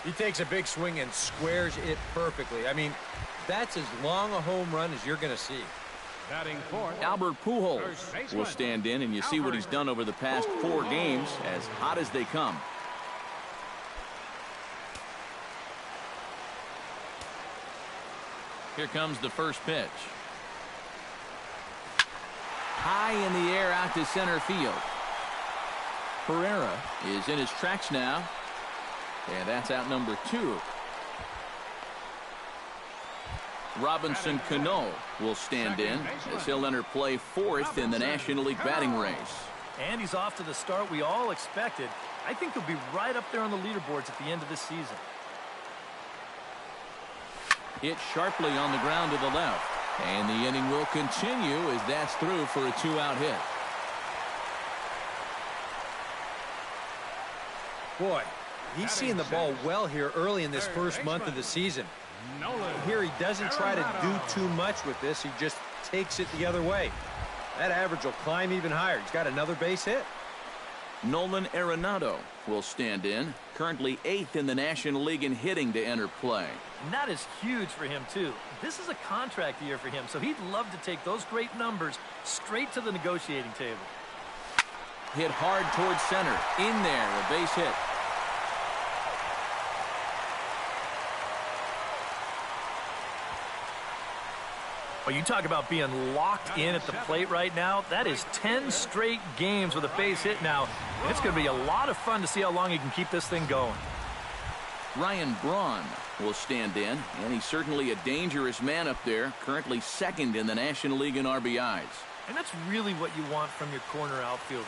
He takes a big swing and squares it perfectly. I mean, that's as long a home run as you're going to see. Batting fourth, Albert Pujols will stand in, and you see what he's done over the past 4 games, as hot as they come. Here comes the first pitch. High in the air out to center field. Pereira is in his tracks now. And that's out number 2. Robinson Cano will stand in as he'll enter play 4th in the National League batting race. And he's off to the start we all expected. I think he'll be right up there on the leaderboards at the end of this season. Hit sharply on the ground to the left. And the inning will continue as that's through for a 2-out hit. Boy, he's seeing the ball well here early in this first month of the season. Here he doesn't try to do too much with this. He just takes it the other way. That average will climb even higher. He's got another base hit. Nolan Arenado will stand in, currently 8th in the National League in hitting to enter play. And that is huge for him, too. This is a contract year for him, so he'd love to take those great numbers straight to the negotiating table. Hit hard towards center. In there, a base hit. Well, you talk about being locked in at the plate right now. That is 10 straight games with a base hit now. It's going to be a lot of fun to see how long he can keep this thing going. Ryan Braun will stand in, and he's certainly a dangerous man up there, currently 2nd in the National League in RBIs. And that's really what you want from your corner outfielders.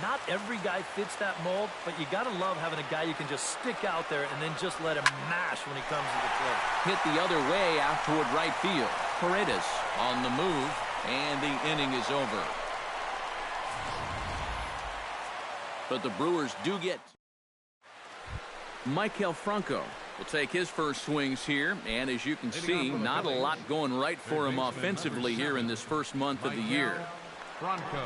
Not every guy fits that mold, but you got to love having a guy you can just stick out there and then just let him mash when he comes to the plate. Hit the other way out toward right field. Paredes on the move, and the inning is over. But the Brewers do get... Maikel Franco will take his first swings here, and as you can see, not a lot going right for him offensively here in this first month of the year. Franco.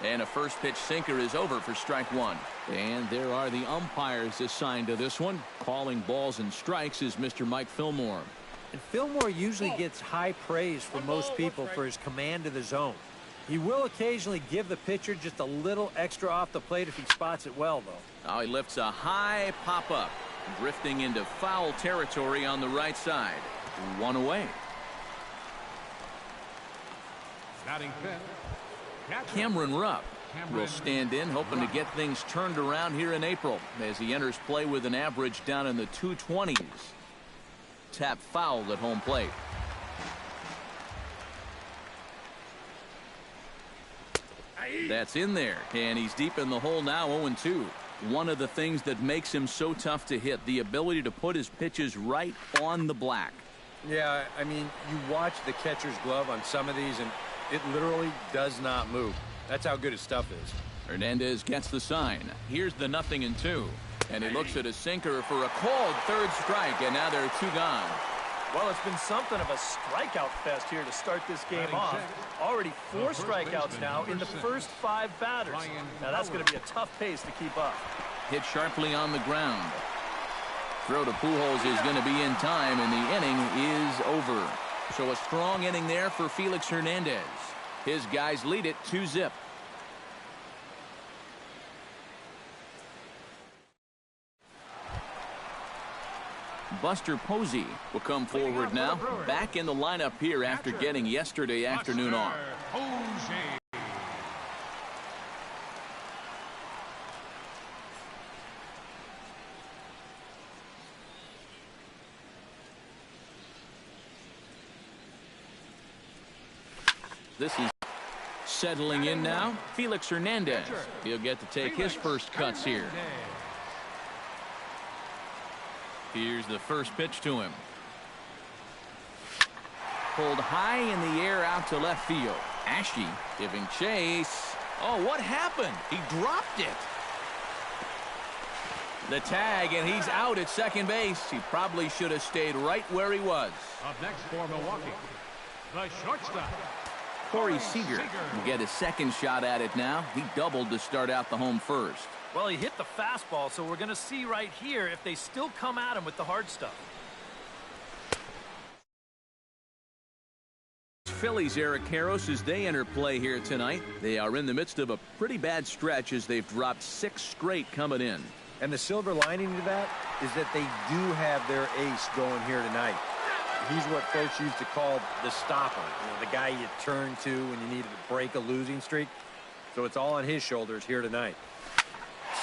And a first pitch sinker is over for strike 1. And there are the umpires assigned to this one. Calling balls and strikes is Mr. Mike Fillmore. And Fillmore usually gets high praise from most people for his command of the zone. He will occasionally give the pitcher just a little extra off the plate if he spots it well, though. Now he lifts a high pop-up, drifting into foul territory on the right side. 1 away. Batting fifth, Cameron Rupp will stand in, hoping to get things turned around here in April as he enters play with an average down in the 220s. Tap fouled at home plate. That's in there, and he's deep in the hole now, 0-2. One of the things that makes him so tough to hit, the ability to put his pitches right on the black. Yeah, I mean, you watch the catcher's glove on some of these, and it literally does not move. That's how good his stuff is. Hernandez gets the sign. Here's the 0-2. And he looks at a sinker for a called third strike, and now there are 2 gone. Well, it's been something of a strikeout fest here to start this game off. Already 4 strikeouts now in the first 5 batters. Now that's going to be a tough pace to keep up. Hit sharply on the ground. Throw to Pujols is going to be in time, and the inning is over. So a strong inning there for Felix Hernandez. His guys lead it 2-0. Buster Posey will come forward now, back in the lineup here after getting yesterday afternoon off. This is settling in now. Felix Hernandez. He'll get to take his first cuts here. Here's the first pitch to him. Pulled high in the air out to left field. Ashe giving chase. Oh, what happened? He dropped it. The tag, and he's out at second base. He probably should have stayed right where he was. Up next for Milwaukee, the shortstop, Corey Seager will get his second shot at it now. He doubled to start out the home first. Well, he hit the fastball, so we're going to see right here if they still come at him with the hard stuff. Phillies' Eric Karros as they enter play here tonight. They are in the midst of a pretty bad stretch as they've dropped 6 straight coming in. And the silver lining to that is that they do have their ace going here tonight. He's what folks used to call the stopper, the guy you turn to when you needed to break a losing streak. So it's all on his shoulders here tonight.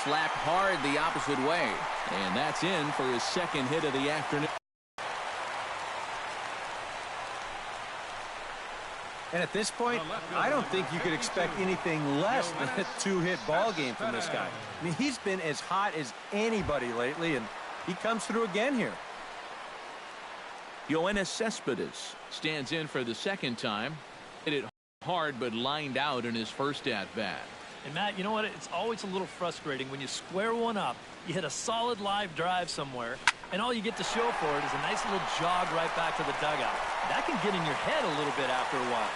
Slapped hard the opposite way, and that's in for his second hit of the afternoon. And at this point, I don't think you could expect anything less than a 2-hit ball game from this guy. I mean, he's been as hot as anybody lately, and he comes through again here. Yoenis Cespedes stands in for the second time. Hit it hard, but lined out in his first at-bat. And, Matt, you know what? It's always a little frustrating when you square one up, you hit a solid live drive somewhere, and all you get to show for it is a nice little jog right back to the dugout. That can get in your head a little bit after a while.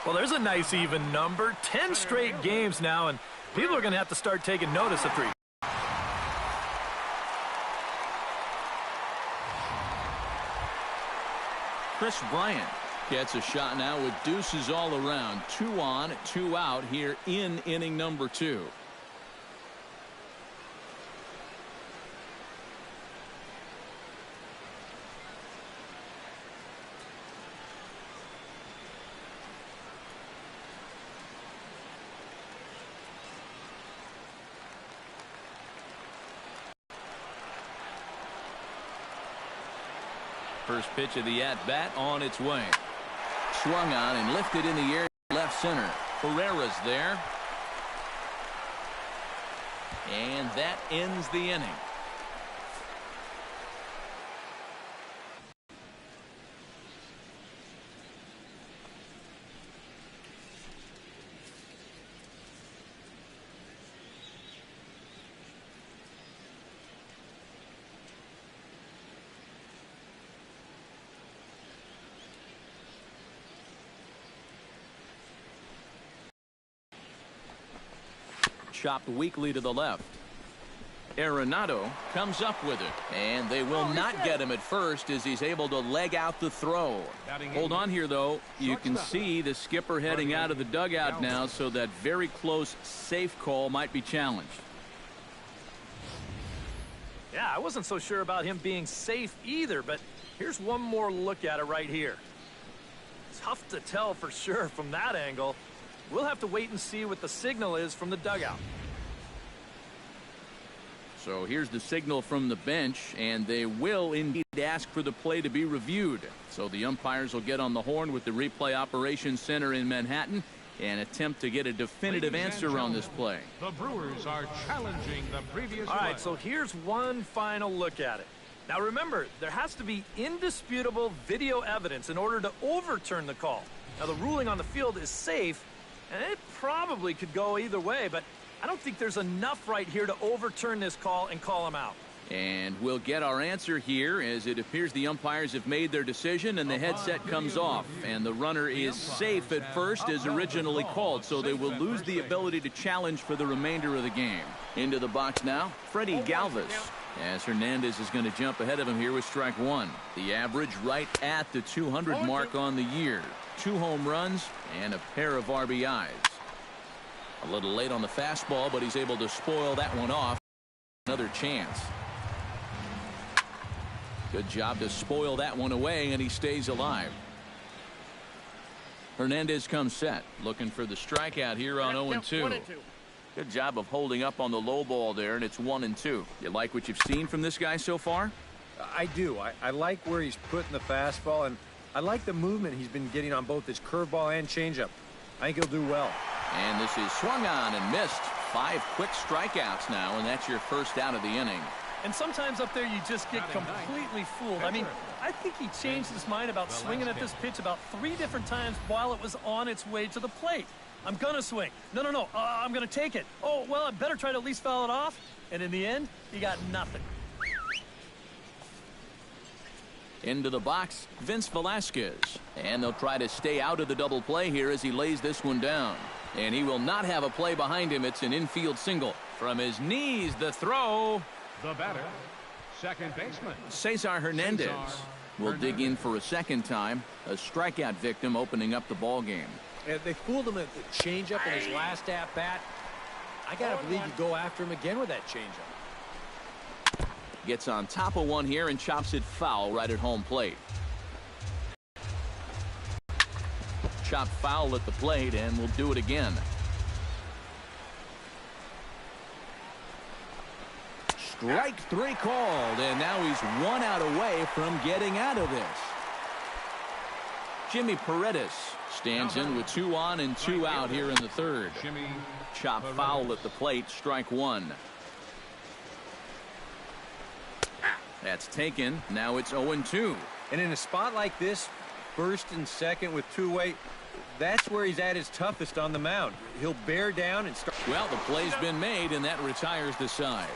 Well, there's a nice even number. 10 straight games now, and people are going to have to start taking notice of 3. Chris Bryant gets a shot now with deuces all around. 2 on, 2 out here in inning number 2. First pitch of the at-bat on its way. Swung on and lifted in the air left center. Ferreira's there. And that ends the inning. Chopped weakly to the left. Arenado comes up with it, and they will not get him at first as he's able to leg out the throw. Hold on here, though. You can see the skipper heading out of the dugout now, so that very close safe call might be challenged. Yeah, I wasn't so sure about him being safe either, but here's one more look at it right here. Tough to tell for sure from that angle. We'll have to wait and see what the signal is from the dugout. So here's the signal from the bench, and they will indeed ask for the play to be reviewed. So the umpires will get on the horn with the replay operations center in Manhattan and attempt to get a definitive answer on this play. The Brewers are challenging the previous. All right, so here's one final look at it. Now remember, there has to be indisputable video evidence in order to overturn the call. Now the ruling on the field is safe, and it probably could go either way, but I don't think there's enough right here to overturn this call and call him out. And we'll get our answer here as it appears the umpires have made their decision and the headset comes off. And the runner is safe at first as originally called, so they will lose the ability to challenge for the remainder of the game. Into the box now, Freddie Galvis. As Hernandez is going to jump ahead of him here with strike 1. The average right at the 200 mark on the year. 2 home runs and a pair of RBIs. A little late on the fastball, but he's able to spoil that one off. Another chance. Good job to spoil that one away, and he stays alive. Hernandez comes set, looking for the strikeout here on 0-2. Good job of holding up on the low ball there, and it's 1-2. You like what you've seen from this guy so far? I do. I like where he's putting the fastball, and I like the movement he's been getting on both his curveball and changeup. I think he'll do well. And this is swung on and missed. 5 quick strikeouts now, and that's your first out of the inning. And sometimes up there you just get completely fooled. I mean, I think he changed his mind about swinging at this pitch about 3 different times while it was on its way to the plate. I'm going to swing. No. I'm going to take it. Oh, well, I better try to at least foul it off. And in the end, he got nothing. Into the box, Vince Velasquez. And they'll try to stay out of the double play here as he lays this one down. And he will not have a play behind him. It's an infield single. From his knees, the throw. The batter, second baseman. Cesar Hernandez will dig in for a second time. A strikeout victim opening up the ball game. And they fooled him at the changeup in his last at-bat. I got to believe you go after him again with that changeup. Gets on top of one here and chops it foul right at home plate. Chopped foul at the plate, and we'll do it again. Strike 3 called, and now he's 1 out away from getting out of this. Jimmy Paredes stands in with 2 on and 2 out here in the third. Chop foul at the plate, strike 1. That's taken. Now it's 0-2. And in a spot like this, first and second with two-way, that's where he's at his toughest on the mound. He'll bear down and start. Well, the play's been made, and that retires the side.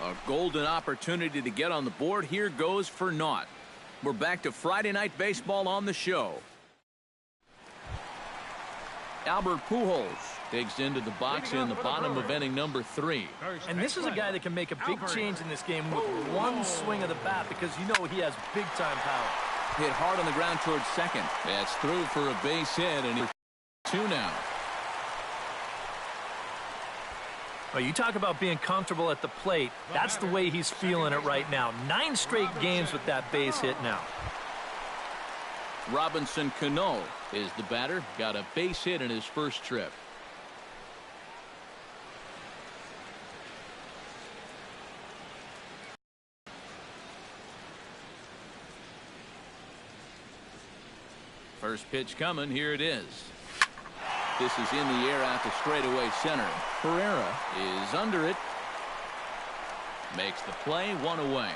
A golden opportunity to get on the board. Here goes for naught. We're back to Friday Night Baseball on the show. Albert Pujols digs into the box in the bottom of inning number 3. And this is a guy that can make a big change in this game with one swing of the bat because you know he has big-time power. Hit hard on the ground towards second. That's through for a base hit, and he's 2 now. Well, you talk about being comfortable at the plate. That's the way he's feeling it right now. 9 straight games with that base hit now. Robinson Cano is the batter. Got a base hit in his first trip. First pitch coming. Here it is. This is in the air out to straightaway center. Pereira is under it. Makes the play, 1 away.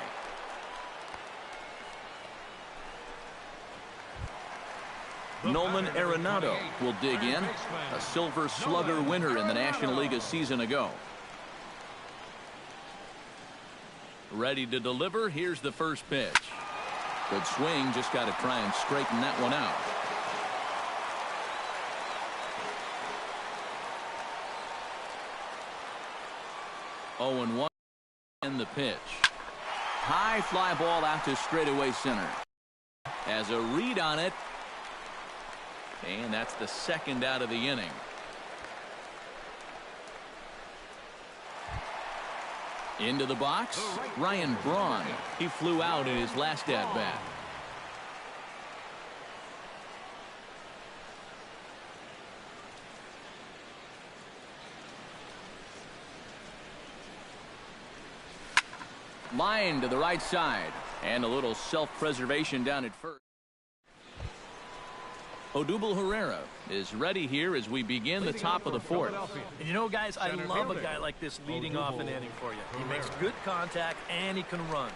Nolan Arenado will dig in. A Silver Slugger winner in the National League a season ago. Ready to deliver. Here's the first pitch. Good swing. Just got to try and straighten that one out. Oh, and 1 in the pitch. High fly ball out to straightaway center. Has a read on it. And that's the second out of the inning. Into the box, Ryan Braun. He flew out in his last at-bat. Line to the right side. And a little self-preservation down at first. Odubel Herrera is ready here as we begin the top of the 4th. And you know, guys, I love a guy like this leading off an inning for you. He makes good contact and he can run.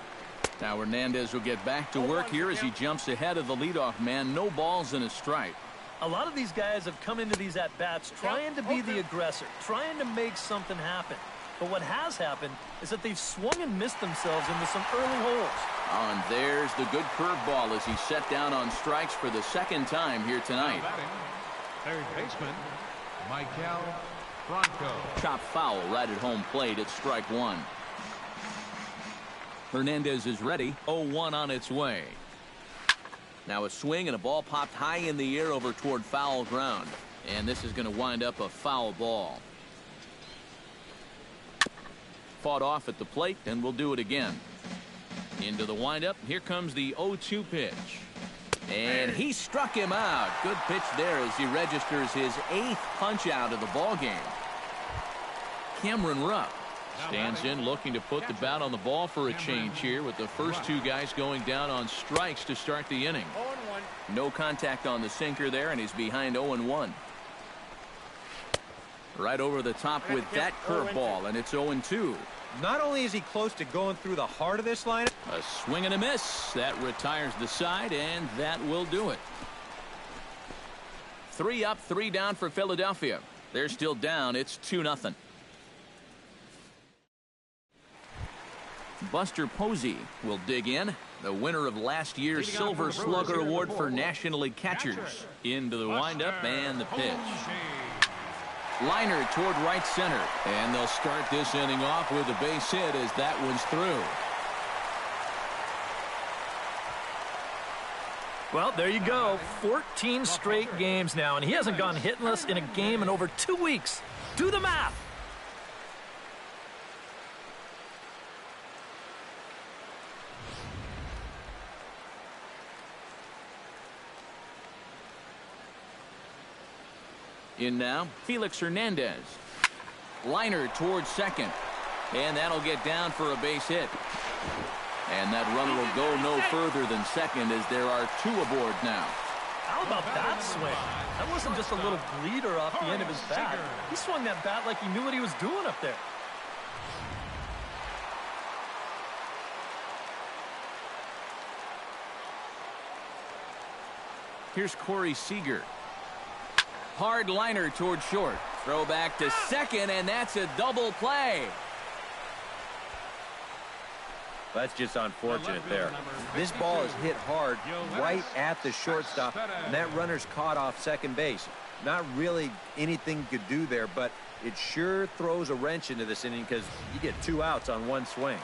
Now Hernandez will get back to work here as he jumps ahead of the leadoff man. No balls and a strike. A lot of these guys have come into these at-bats trying to be the aggressor, trying to make something happen. But what has happened is that they've swung and missed themselves into some early holes. Oh, and there's the good curveball as he's set down on strikes for the second time here tonight. Third baseman, Michael Bronco. Chop foul right at home plate at strike 1. Hernandez is ready. 0-1 on its way. Now a swing and a ball popped high in the air over toward foul ground. And this is going to wind up a foul ball. Fought off at the plate, and we'll do it again. Into the windup. Here comes the 0-2 pitch. And he struck him out. Good pitch there as he registers his 8th punch out of the ball game. Cameron Rupp Stands in, looking to put the bat on the ball for a change here, with the first two guys going down on strikes to start the inning. No contact on the sinker there, and he's behind 0-1. Right over the top with that curveball, and it's 0-2. Not only is he close to going through the heart of this lineup. A swing and a miss. That retires the side, and that will do it. 3 up, 3 down for Philadelphia. They're still down. It's 2-0. Buster Posey will dig in, the winner of last year's Silver Slugger Award for National League catchers. Into the windup and the pitch. Liner toward right center, and they'll start this inning off with a base hit as that one's through. Well, there you go. 14 straight games now, and he hasn't gone hitless in a game in over 2 weeks. Do the math. In now, Felix Hernandez. Liner towards second, and that'll get down for a base hit. And that runner will go no further than second, as there are 2 aboard now. How about that swing? That wasn't just a little bleeder off the end of his bat. He swung that bat like he knew what he was doing up there. Here's Corey Seager. Hard liner toward short. Throw back to second, and that's a double play. That's just unfortunate there. This ball is hit hard right at the shortstop, and that runner's caught off second base. Not really anything you could do there, but it sure throws a wrench into this inning because you get 2 outs on 1 swing.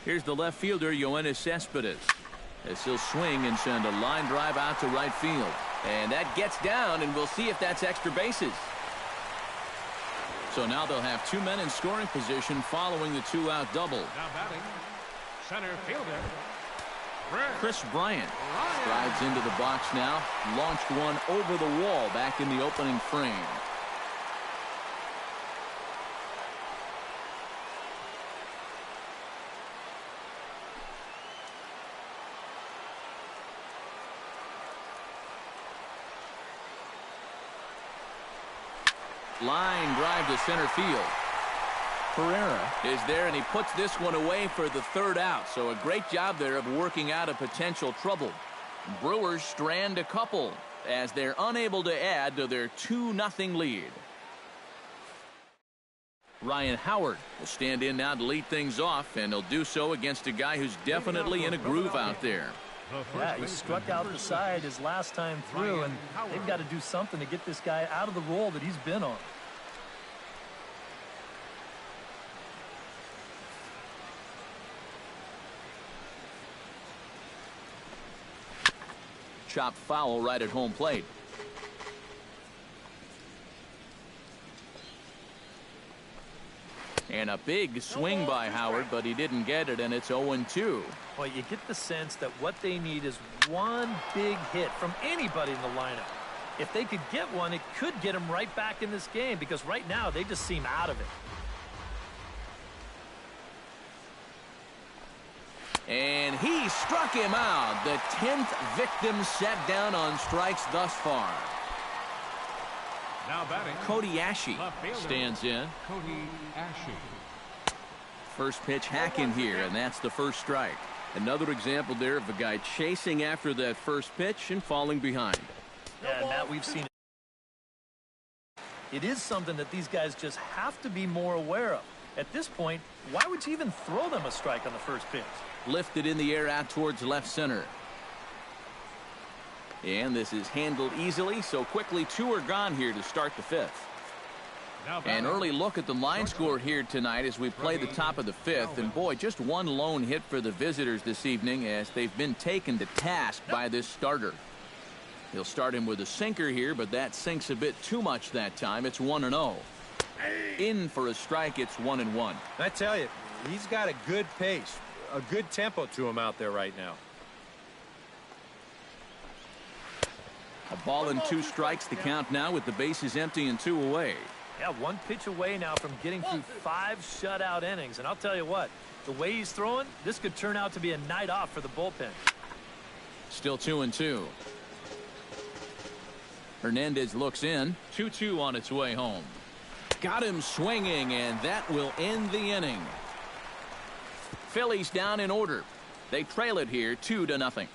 Here's the left fielder, Yoenis Cespedes. As he'll swing and send a line drive out to right field. And that gets down, and we'll see if that's extra bases. So now they'll have 2 men in scoring position following the 2-out double. Now batting, center fielder, Chris Bryant strides into the box now. Launched one over the wall back in the opening frame. Line drive to center field. Pereira is there, and he puts this one away for the 3rd out. So a great job there of working out a potential trouble. Brewers strand a couple as they're unable to add to their 2-0 lead. Ryan Howard will stand in now to lead things off, and he'll do so against a guy who's definitely in a groove out there. Yeah, he struck out the side his last time through, and they've got to do something to get this guy out of the role that he's been on. Chop foul right at home plate. And a big swing by Howard, but he didn't get it, and it's 0-2. Well, you get the sense that what they need is one big hit from anybody in the lineup. If they could get one, it could get them right back in this game, because right now they just seem out of it. And he struck him out. The 10th victim set down on strikes thus far. now batting, Cody Ashe stands in. Cody Ashe. First pitch hacking here, and that's the first strike. Another example there of a guy chasing after that first pitch and falling behind. Yeah, and Matt, we've seen it. It is something that these guys just have to be more aware of. At this point, why would you even throw them a strike on the first pitch? Lifted in the air out towards left center. And this is handled easily, so quickly 2 are gone here to start the 5th. An early look at the line score here tonight as we play the top of the 5th. And boy, just one lone hit for the visitors this evening as they've been taken to task by this starter. He'll start him with a sinker here, but that sinks a bit too much that time. It's 1-0. In for a strike, it's 1-1. I tell you, he's got a good pace, a good tempo to him out there right now. A ball and 2 strikes to count now with the bases empty and 2 away. Yeah, 1 pitch away now from getting through 5 shutout innings. And I'll tell you what, the way he's throwing, this could turn out to be a night off for the bullpen. Still 2-2. Hernandez looks in. 2-2 on its way home. Got him swinging, and that will end the inning. Phillies down in order. They trail it here 2-0.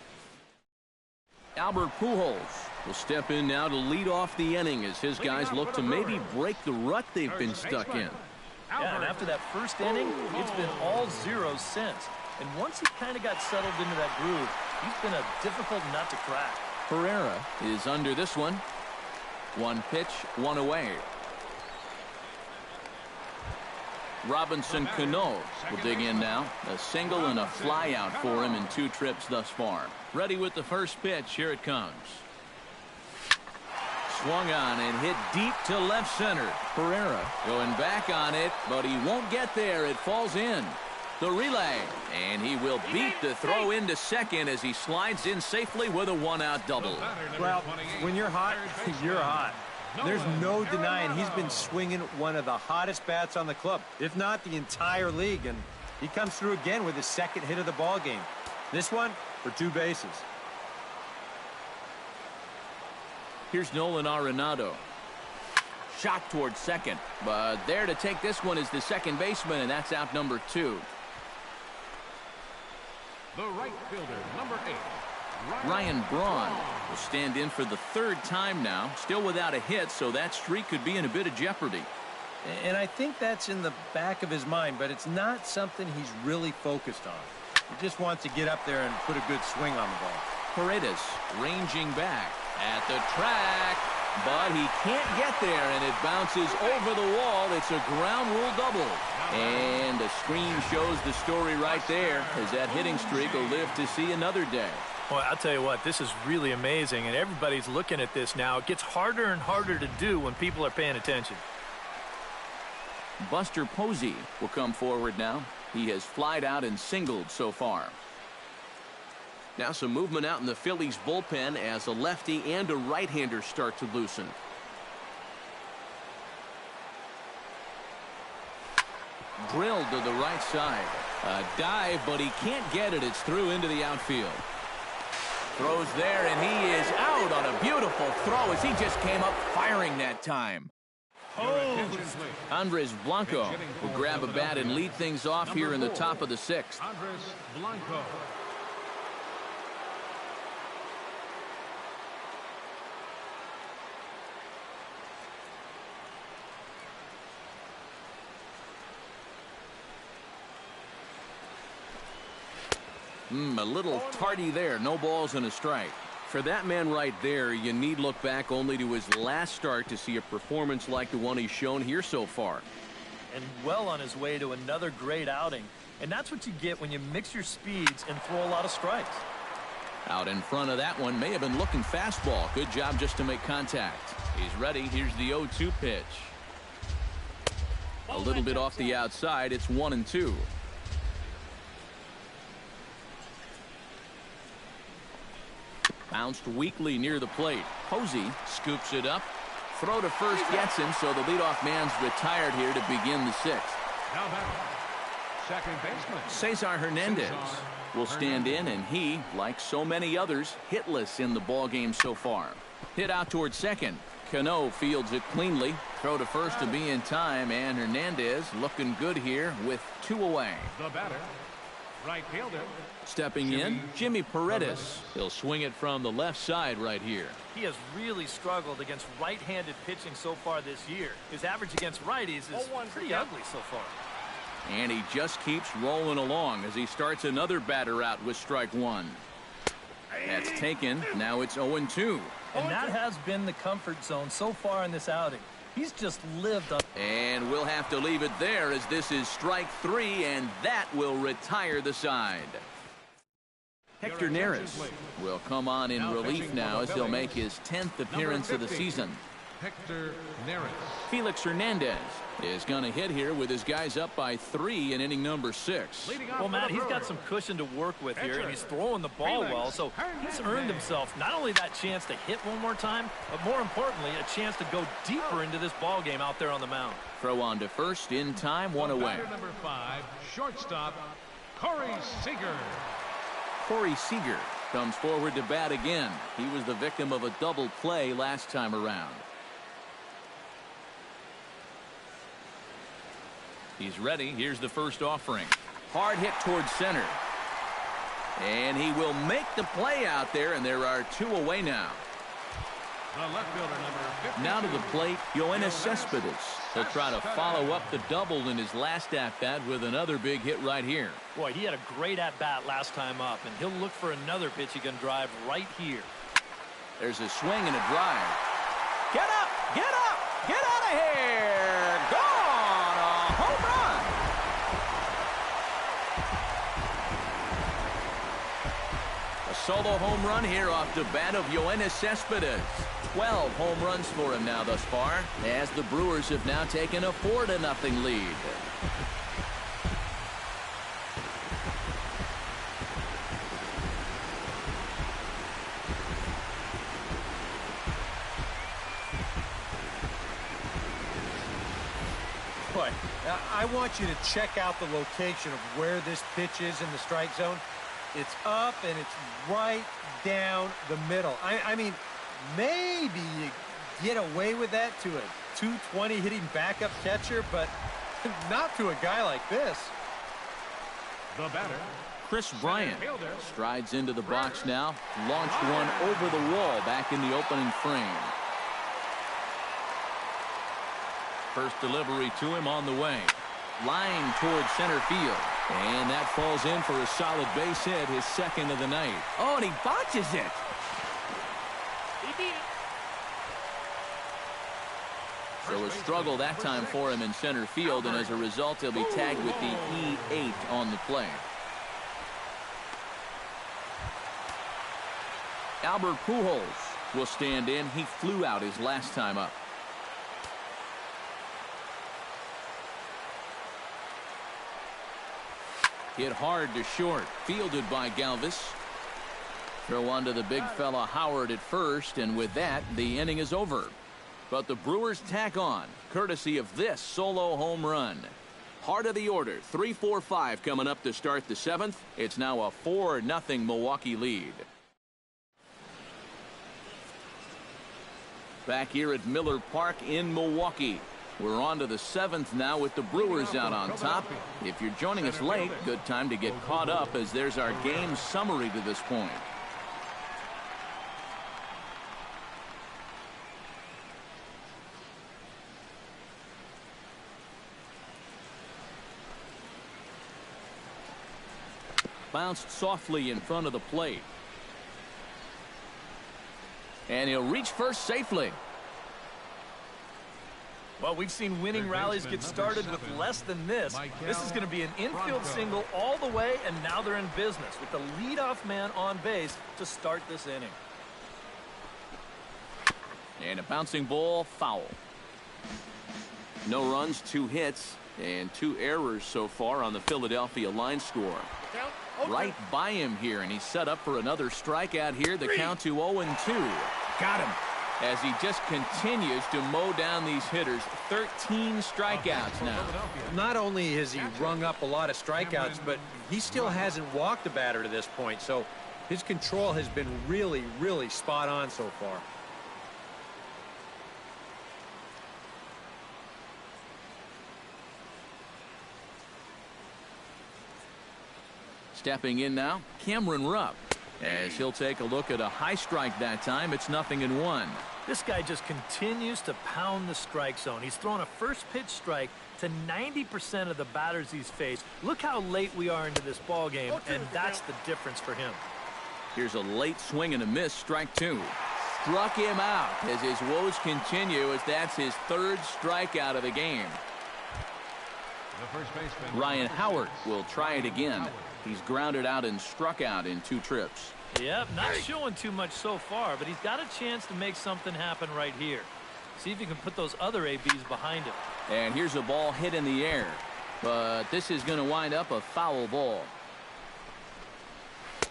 Albert Pujols will step in now to lead off the inning as his guys look to maybe break the rut they've been stuck in. Yeah, and after that first inning, it's been all zeros since. And once he kind of got settled into that groove, he's been a difficult nut to crack. Pereira is under this one. 1 pitch, 1 away. Robinson Cano will dig in now. A single and a fly out for him in 2 trips thus far. Ready with the first pitch. Here it comes. Swung on and hit deep to left center. Pereira going back on it, but he won't get there. It falls in. The relay, and he will beat the throw into second as he slides in safely with a 1-out double. Well, when you're hot, you're hot. There's no denying he's been swinging one of the hottest bats on the club, if not the entire league, and he comes through again with his 2nd hit of the ball game. This one for 2 bases. Here's Nolan Arenado. Shot towards second, but there to take this one is the second baseman, and that's out number 2. The right fielder, number 8. Ryan Braun will stand in for the 3rd time now, still without a hit, so that streak could be in a bit of jeopardy. And I think that's in the back of his mind, but it's not something he's really focused on. He just wants to get up there and put a good swing on the ball. Paredes ranging back at the track, but he can't get there, and it bounces over the wall. It's a ground rule double. And the screen shows the story right there, as that hitting streak will live to see another day. Well, I'll tell you what, this is really amazing, and everybody's looking at this now. It gets harder and harder to do when people are paying attention. Buster Posey will come forward now. He has flied out and singled so far. Now some movement out in the Phillies bullpen as a lefty and a right-hander start to loosen. Drilled to the right side. A dive, but he can't get it. It's through into the outfield. Throws there, and he is out on a beautiful throw as he just came up firing that time. Andres Blanco will grab a bat and lead things off here in the top of the sixth. Andres Blanco. A little tardy there. No balls and a strike. For that man right there, you need look back only to his last start to see a performance like the one he's shown here so far. And well on his way to another great outing. And that's what you get when you mix your speeds and throw a lot of strikes. Out in front of that one, may have been looking fastball. Good job just to make contact. He's ready. Here's the 0-2 pitch. A little bit off the outside. It's 1-2. Bounced weakly near the plate. Posey scoops it up. Throw to first gets him, so the leadoff man's retired here to begin the sixth. Now back, second baseman Cesar Hernandez will stand in, and he, like so many others, hitless in the ballgame so far. Hit out towards second. Cano fields it cleanly. Throw to first to be in time, and Hernandez looking good here with 2 away. The batter, right fielder. Stepping in, Jimmy Paredes. He'll swing it from the left side right here. He has really struggled against right-handed pitching so far this year. His average against righties is pretty ugly so far. And he just keeps rolling along as he starts another batter out with strike one. That's taken. Now it's 0-2. And that has been the comfort zone so far in this outing. He's just lived up. And we'll have to leave it there as this is strike 3, and that will retire the side. Hector Neris will come on in relief now as he'll make his 10th appearance of the season. Hector Neris. Felix Hernandez is going to hit here with his guys up by 3 in inning number 6. Well, Matt, he's got some cushion to work with here, and he's throwing the ball well, so he's earned himself not only that chance to hit one more time, but more importantly, a chance to go deeper into this ball game out there on the mound. Throw on to first, in time, 1 away. Number 5, shortstop, Corey Seager. Corey Seager comes forward to bat again. He was the victim of a double play last time around. He's ready. Here's the first offering. Hard hit towards center. And he will make the play out there, and there are 2 away now. The left fielder, number 52. Now to the plate, Yoenis Cespedes. He'll try to follow up the double in his last at-bat with another big hit right here. Boy, he had a great at-bat last time up, and he'll look for another pitch he can drive right here. There's a swing and a drive. Get up! Get up! Get out of here! Gone! A home run! A solo home run here off the bat of Yoenis Cespedes. 12 home runs for him now thus far, as the Brewers have now taken a 4-0 lead. Boy, I want you to check out the location of where this pitch is in the strike zone. It's up and it's right down the middle. I mean, maybe you get away with that to a 220 hitting backup catcher, but not to a guy like this. The batter, Chris Bryant strides into the box now. Launched one over the wall back in the opening frame. First delivery to him on the way. Line towards center field. And that falls in for a solid base hit, his second of the night. Oh, and he botches it. So a struggle that time for him in center field, and as a result, he'll be tagged with the E8 on the play. Albert Pujols will stand in. He flew out his last time up. Hit hard to short. Fielded by Galvis. Throw on to the big fella Howard at first, and with that, the inning is over. But the Brewers tack on, courtesy of this solo home run. Heart of the order, 3-4-5 coming up to start the 7th. It's now a 4-0 Milwaukee lead. Back here at Miller Park in Milwaukee. We're on to the 7th now with the Brewers out on top. If you're joining us late, good time to get caught up as there's our game summary to this point. Bounced softly in front of the plate. And he'll reach first safely. Well, we've seen winning rallies get started with less than this. This is going to be an infield single all the way, and now they're in business with the leadoff man on base to start this inning. And a bouncing ball, foul. No runs, 2 hits, and 2 errors so far on the Philadelphia line score. Right by him here, and he's set up for another strikeout here. The count to 0-2. Got him. As he just continues to mow down these hitters. 13 strikeouts now. Not only has he rung up a lot of strikeouts, but he still hasn't walked a batter to this point. So his control has been really, really spot on so far. Stepping in now, Cameron Rupp. As he'll take a look at a high strike that time. It's 0-1. This guy just continues to pound the strike zone. He's thrown a first pitch strike to 90% of the batters he's faced. Look how late we are into this ball game, and that's the difference for him. Here's a late swing and a miss, strike 2. Struck him out as his woes continue, as that's his 3rd strikeout of the game. Ryan Howard will try it again. He's grounded out and struck out in 2 trips. Yep, not showing too much so far, but he's got a chance to make something happen right here. See if he can put those other ABs behind him. And here's a ball hit in the air, but this is going to wind up a foul ball.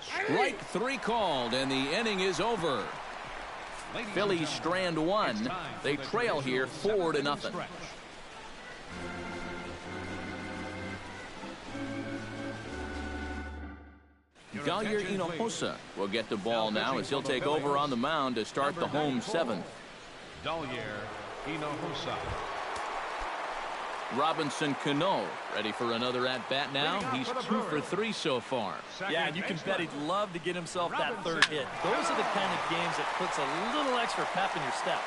Strike 3 called, and the inning is over. Phillies strand 1. They trail here 4-0. Dalyer Hinojosa will get the ball now as he'll take over on the mound to start the home 7th. Dalyer Hinojosa. Robinson Cano ready for another at-bat now. He's 2 for 3 so far. Yeah, and you can bet he'd love to get himself that 3rd hit. Those are the kind of games that puts a little extra pep in your step.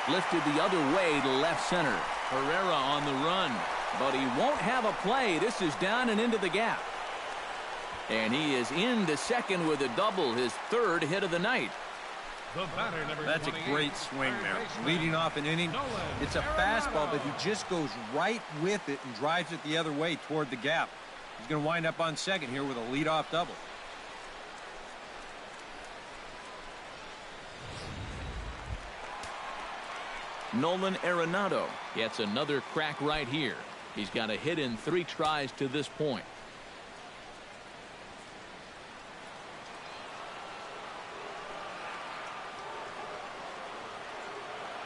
Lifted the other way to left center. Herrera on the run, but he won't have a play. This is down and into the gap. And he is into second with a double, his 3rd hit of the night. That's a great swing there. Leading off an inning, it's a fastball, but he just goes right with it and drives it the other way toward the gap. He's going to wind up on second here with a leadoff double. Nolan Arenado gets another crack right here. He's got a hit in 3 tries to this point.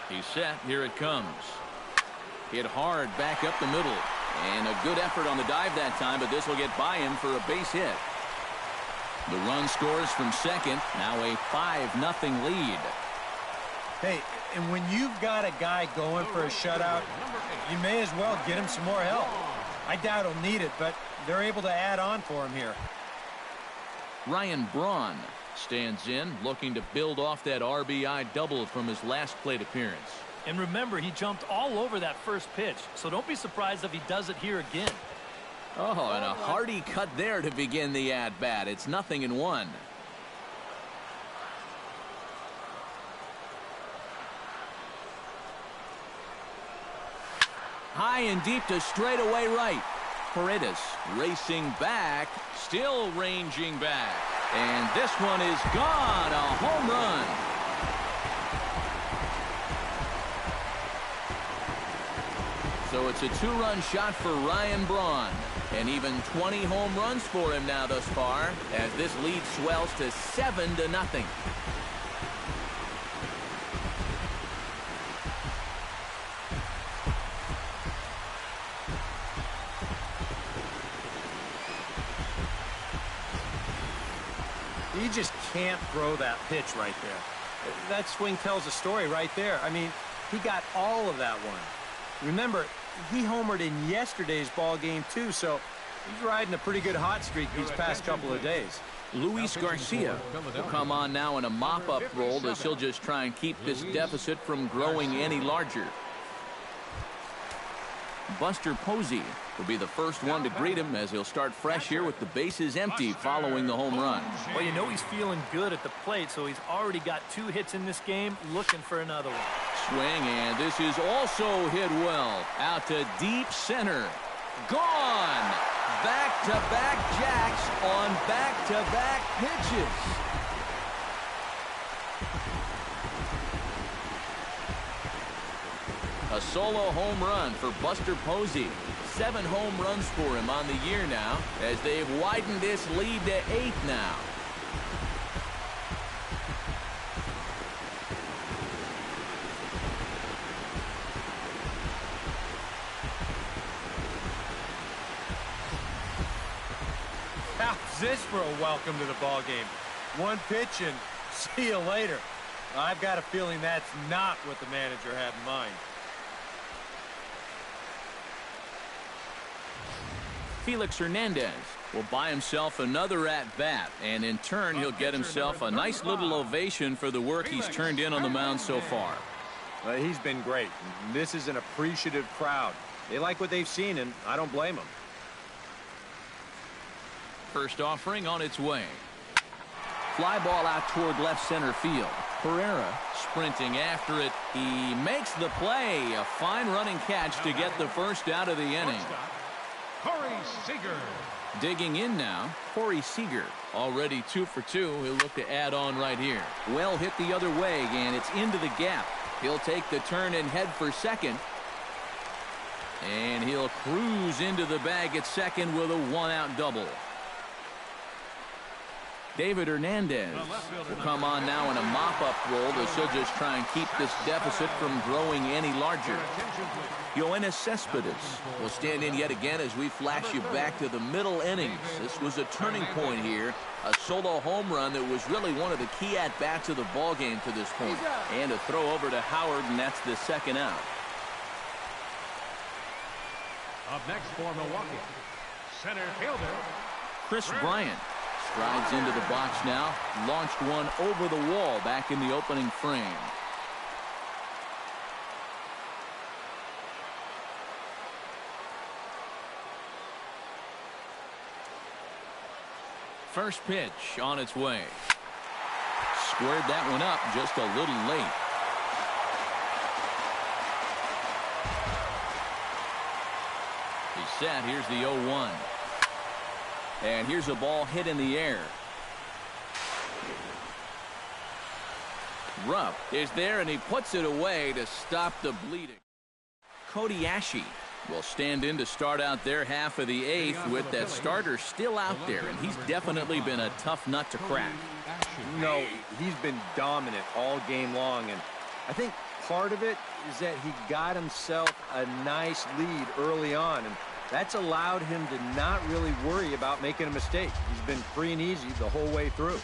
He's set. Here it comes. Hit hard back up the middle. And a good effort on the dive that time, but this will get by him for a base hit. The run scores from second. Now a 5-0 lead. Hey, and when you've got a guy going for a shutout, you may as well get him some more help. I doubt he'll need it, but they're able to add on for him here. Ryan Braun stands in, looking to build off that RBI double from his last plate appearance. And remember, he jumped all over that first pitch, so don't be surprised if he does it here again. Oh, and a hearty cut there to begin the at-bat. It's 0-1. High and deep to straightaway right. Paredes racing back, still ranging back. And this one is gone, a home run. So it's a 2-run shot for Ryan Braun. And even 20 home runs for him now thus far, as this lead swells to 7-0. He just can't throw that pitch right there. That swing tells a story right there. I mean, he got all of that one. Remember, he homered in yesterday's ball game too, so he's riding a pretty good hot streak these past couple of days. Luis Garcia will come on now in a mop-up role as he'll just try and keep this deficit from growing any larger. Buster Posey will be the first one to greet him as he'll start fresh here with the bases empty following the home run. Well, you know he's feeling good at the plate, so he's already got 2 hits in this game, looking for another one. Swing, and this is also hit well. Out to deep center. Gone! Back-to-back jacks on back-to-back pitches. A solo home run for Buster Posey. 7 home runs for him on the year now, as they've widened this lead to 8 now. How's this for a welcome to the ball game? 1 pitch and see you later. I've got a feeling that's not what the manager had in mind. Felix Hernandez will buy himself another at-bat, and in turn he'll get himself a nice little ovation for the work he's turned in on the mound so far. He's been great. This is an appreciative crowd. They like what they've seen, and I don't blame them. First offering on its way. Fly ball out toward left center field. Pereira sprinting after it. He makes the play. A fine running catch to get the first out of the inning. Corey Seager. Digging in now, Corey Seager. Already 2 for 2. He'll look to add on right here. Well hit the other way, and it's into the gap. He'll take the turn and head for second. And he'll cruise into the bag at second with a 1-out double. David Hernandez will come on now in a mop-up role as he'll just try and keep this deficit from growing any larger. Yoenis Cespedes will stand in yet again as we flash you back to the middle innings. This was a turning point here. A solo home run that was really one of the key at-bats of the ballgame to this point. And a throw over to Howard, and that's the 2nd out. Up next for Milwaukee, center fielder Chris Bryant strides into the box now. Launched one over the wall back in the opening frame. First pitch on its way. Squared that one up just a little late. He's set. Here's the 0-1. And here's a ball hit in the air. Rupp is there, and he puts it away to stop the bleeding. Cody Ashe will stand in to start out their half of the 8th with that starter still out there, and he's definitely been a tough nut to crack. No, he's been dominant all game long, and I think part of it is that he got himself a nice lead early on, and that's allowed him to not really worry about making a mistake. He's been free and easy the whole way through.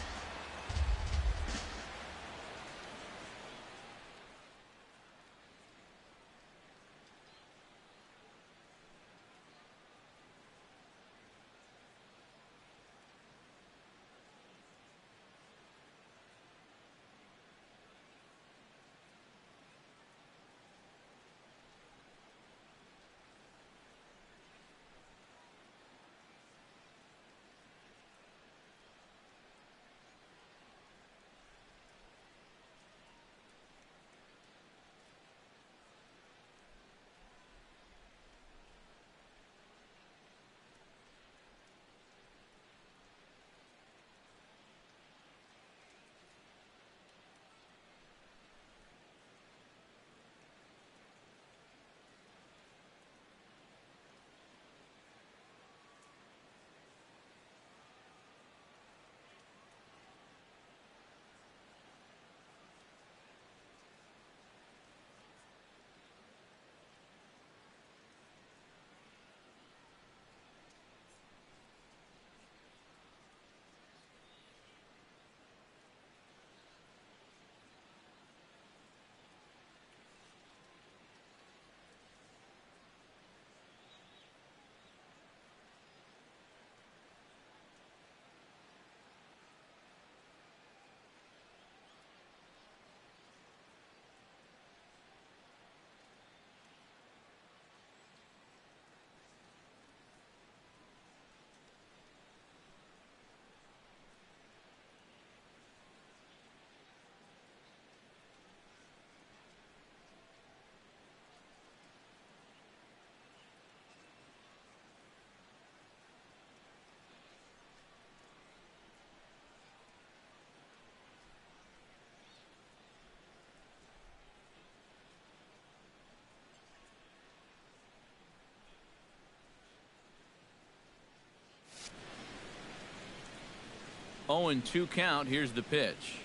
0-2 count. Here's the pitch.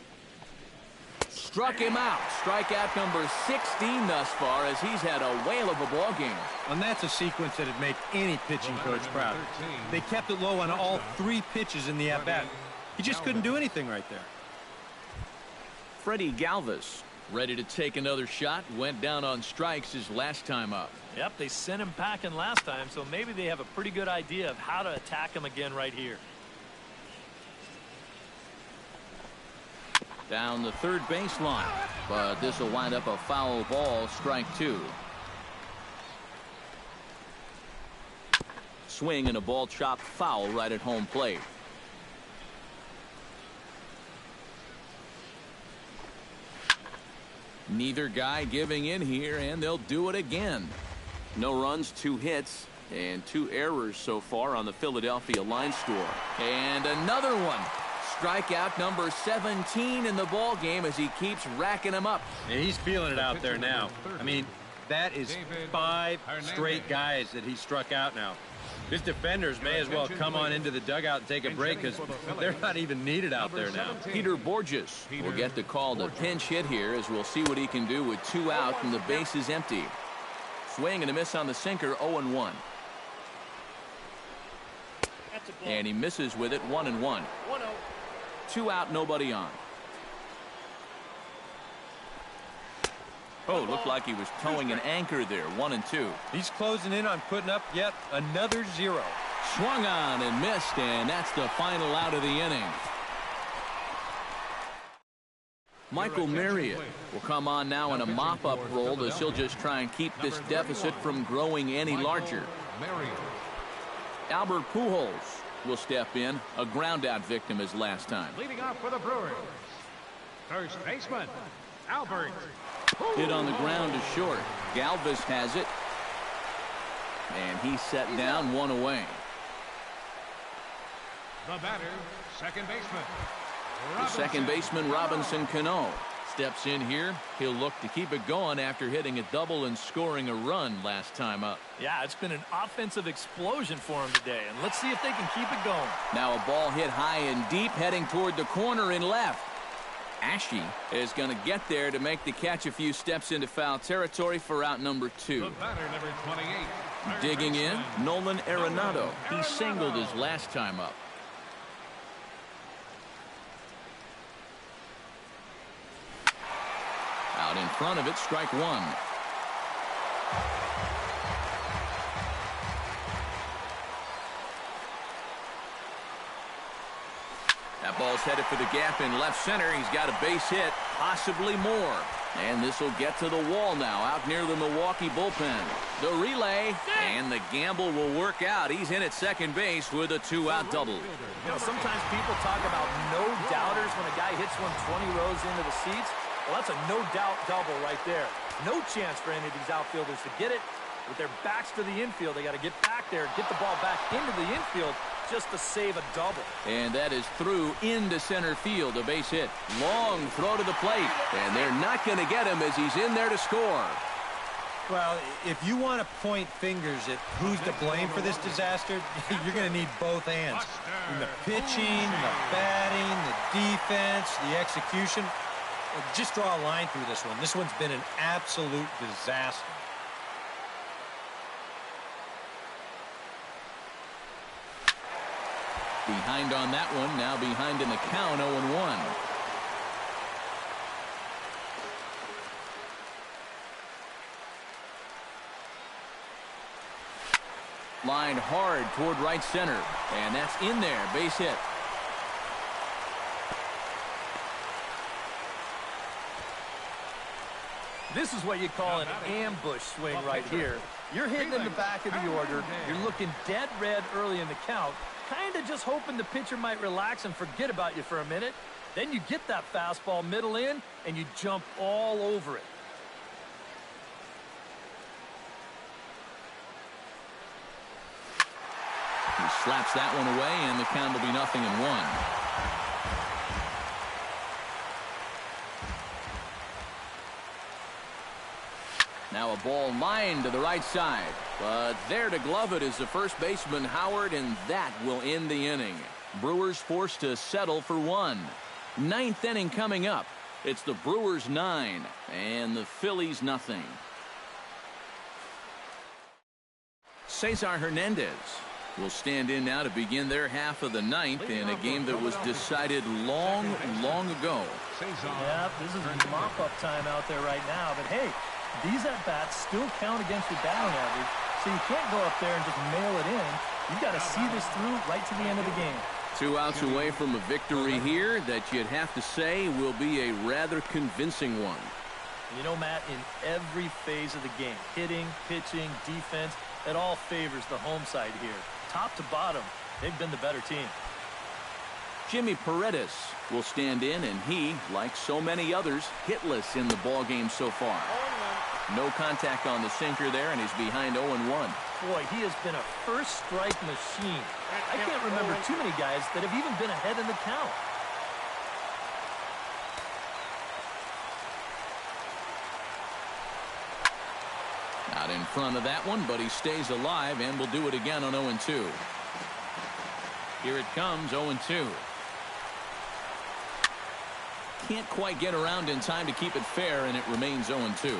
Struck him out. Strikeout number 16 thus far as he's had a whale of a ball game. And that's a sequence that would make any pitching coach proud. They kept it low on all 3 pitches in the at-bat. He just couldn't do anything right there. Freddie Galvis ready to take another shot. Went down on strikes his last time up. Yep, they sent him packing last time, so maybe they have a pretty good idea of how to attack him again right here. Down the third baseline, but this will wind up a foul ball, strike 2. Swing and a ball chopped foul right at home plate. Neither guy giving in here, and they'll do it again. No runs, 2 hits, and 2 errors so far on the Philadelphia line score. And another one. Strikeout number 17 in the ball game as he keeps racking them up. And he's feeling it out there now. I mean, that is 5 straight guys that he struck out now. His defenders may as well come on into the dugout and take a break because they're not even needed out there now. Peter Borges will get the call to pinch hit here as we'll see what he can do with 2 out and the base is empty. Swing and a miss on the sinker, 0-1. And he misses with it, 1-1. 2 out, nobody on. Oh, looked like he was towing an anchor there, 1-2. He's closing in on putting up yet another 0. Swung on and missed, and that's the final out of the inning. Michael Marriott will come on now in a mop-up role as he'll just try and keep this deficit from growing any larger. Albert Pujols will step in, a ground-out victim as last time. Leading off for the Brewers, first baseman, Albert. Hit on the ground to short. Galvis has it. And he's set down, 1 away. The batter, second baseman. The second baseman, Robinson Cano, steps in here. He'll look to keep it going after hitting a double and scoring a run last time up. Yeah, it's been an offensive explosion for him today, and let's see if they can keep it going. Now a ball hit high and deep, heading toward the corner in left. Ashe is going to get there to make the catch a few steps into foul territory for out number 2. The batter, number 28. Digging in, Nolan Arenado. He singled his last time up. Out in front of it, strike 1. That ball's headed for the gap in left center. He's got a base hit, possibly more. And this will get to the wall now, out near the Milwaukee bullpen. The relay, and the gamble will work out. He's in at second base with a 2-out double. You know, sometimes people talk about no doubters when a guy hits one 20 rows into the seats. Well, that's a no-doubt double right there. No chance for any of these outfielders to get it. With their backs to the infield, they got to get back there, get the ball back into the infield just to save a double. And that is through into center field, a base hit. Long throw to the plate, and they're not going to get him as he's in there to score. Well, if you want to point fingers at who's to blame for this disaster, you're going to need both hands. And the pitching, the batting, the defense, the execution. Just draw a line through this one. This one's been an absolute disaster. Behind on that one, now behind in the count, 0-1. Lined hard toward right center, and that's in there, base hit. This is what you call an ambush swing right here. You're hitting in the back of the order. You're looking dead red early in the count, kind of just hoping the pitcher might relax and forget about you for a minute. Then you get that fastball middle in, and you jump all over it. He slaps that one away, and the count will be 0-1. Now a ball lined to the right side, but there to glove it is the first baseman Howard, and that will end the inning. Brewers forced to settle for one. Ninth inning coming up. It's the Brewers 9 and the Phillies nothing. Cesar Hernandez will stand in now to begin their half of the ninth in a game that was decided long ago. Yeah, this is mop-up time out there right now. But, hey, these at-bats still count against your batting average, so you can't go up there and just mail it in. You've got to see this through right to the end of the game. 2 outs away from a victory here that you'd have to say will be a rather convincing one. You know, Matt, in every phase of the game, hitting, pitching, defense, it all favors the home side here. Top to bottom, they've been the better team. Jimmy Paredes will stand in, and he, like so many others, hitless in the ballgame so far. No contact on the sinker there, and he's behind 0-1. Boy, he has been a first strike machine. I can't remember too many guys that have even been ahead in the count. Out in front of that one, but he stays alive and will do it again on 0-2. Here it comes, 0-2. Can't quite get around in time to keep it fair, and it remains 0-2.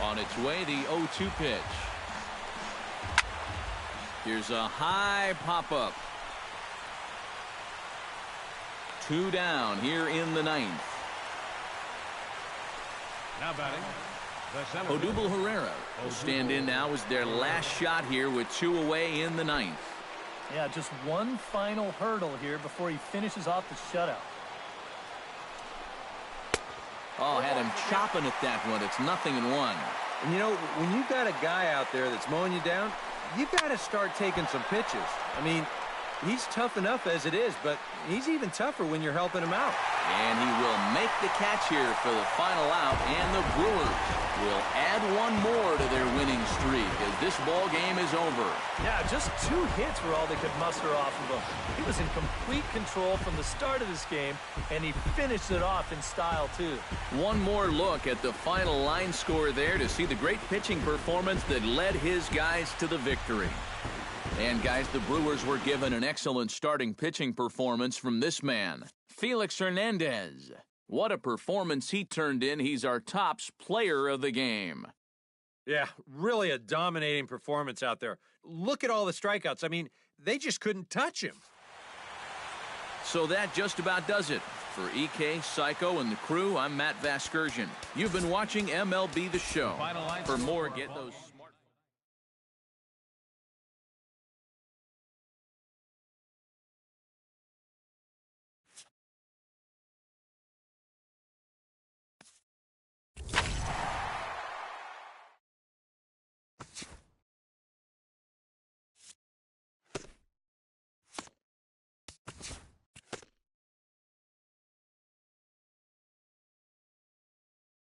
On its way, the 0-2 pitch. Here's a high pop-up. 2 down here in the ninth. Now batting, Odubel Herrera will stand in now as their last shot here with 2 away in the ninth. Yeah, just one final hurdle here before he finishes off the shutout. Oh, had him chopping at that one. It's 0-1. And, you know, when you've got a guy out there that's mowing you down, you've got to start taking some pitches. I mean, he's tough enough as it is, but he's even tougher when you're helping him out. And he will make the catch here for the final out, and the Brewers will add one more to their winning streak as this ball game is over. Yeah, just 2 hits were all they could muster off of him. He was in complete control from the start of this game, and he finished it off in style, too. One more look at the final line score there to see the great pitching performance that led his guys to the victory. And, guys, the Brewers were given an excellent starting pitching performance from this man, Felix Hernandez. What a performance he turned in. He's our tops player of the game. Yeah, really a dominating performance out there. Look at all the strikeouts. I mean, they just couldn't touch him. So that just about does it. For EK, Psycho, and the crew, I'm Matt Vasgersian. You've been watching MLB The Show. For more, get those...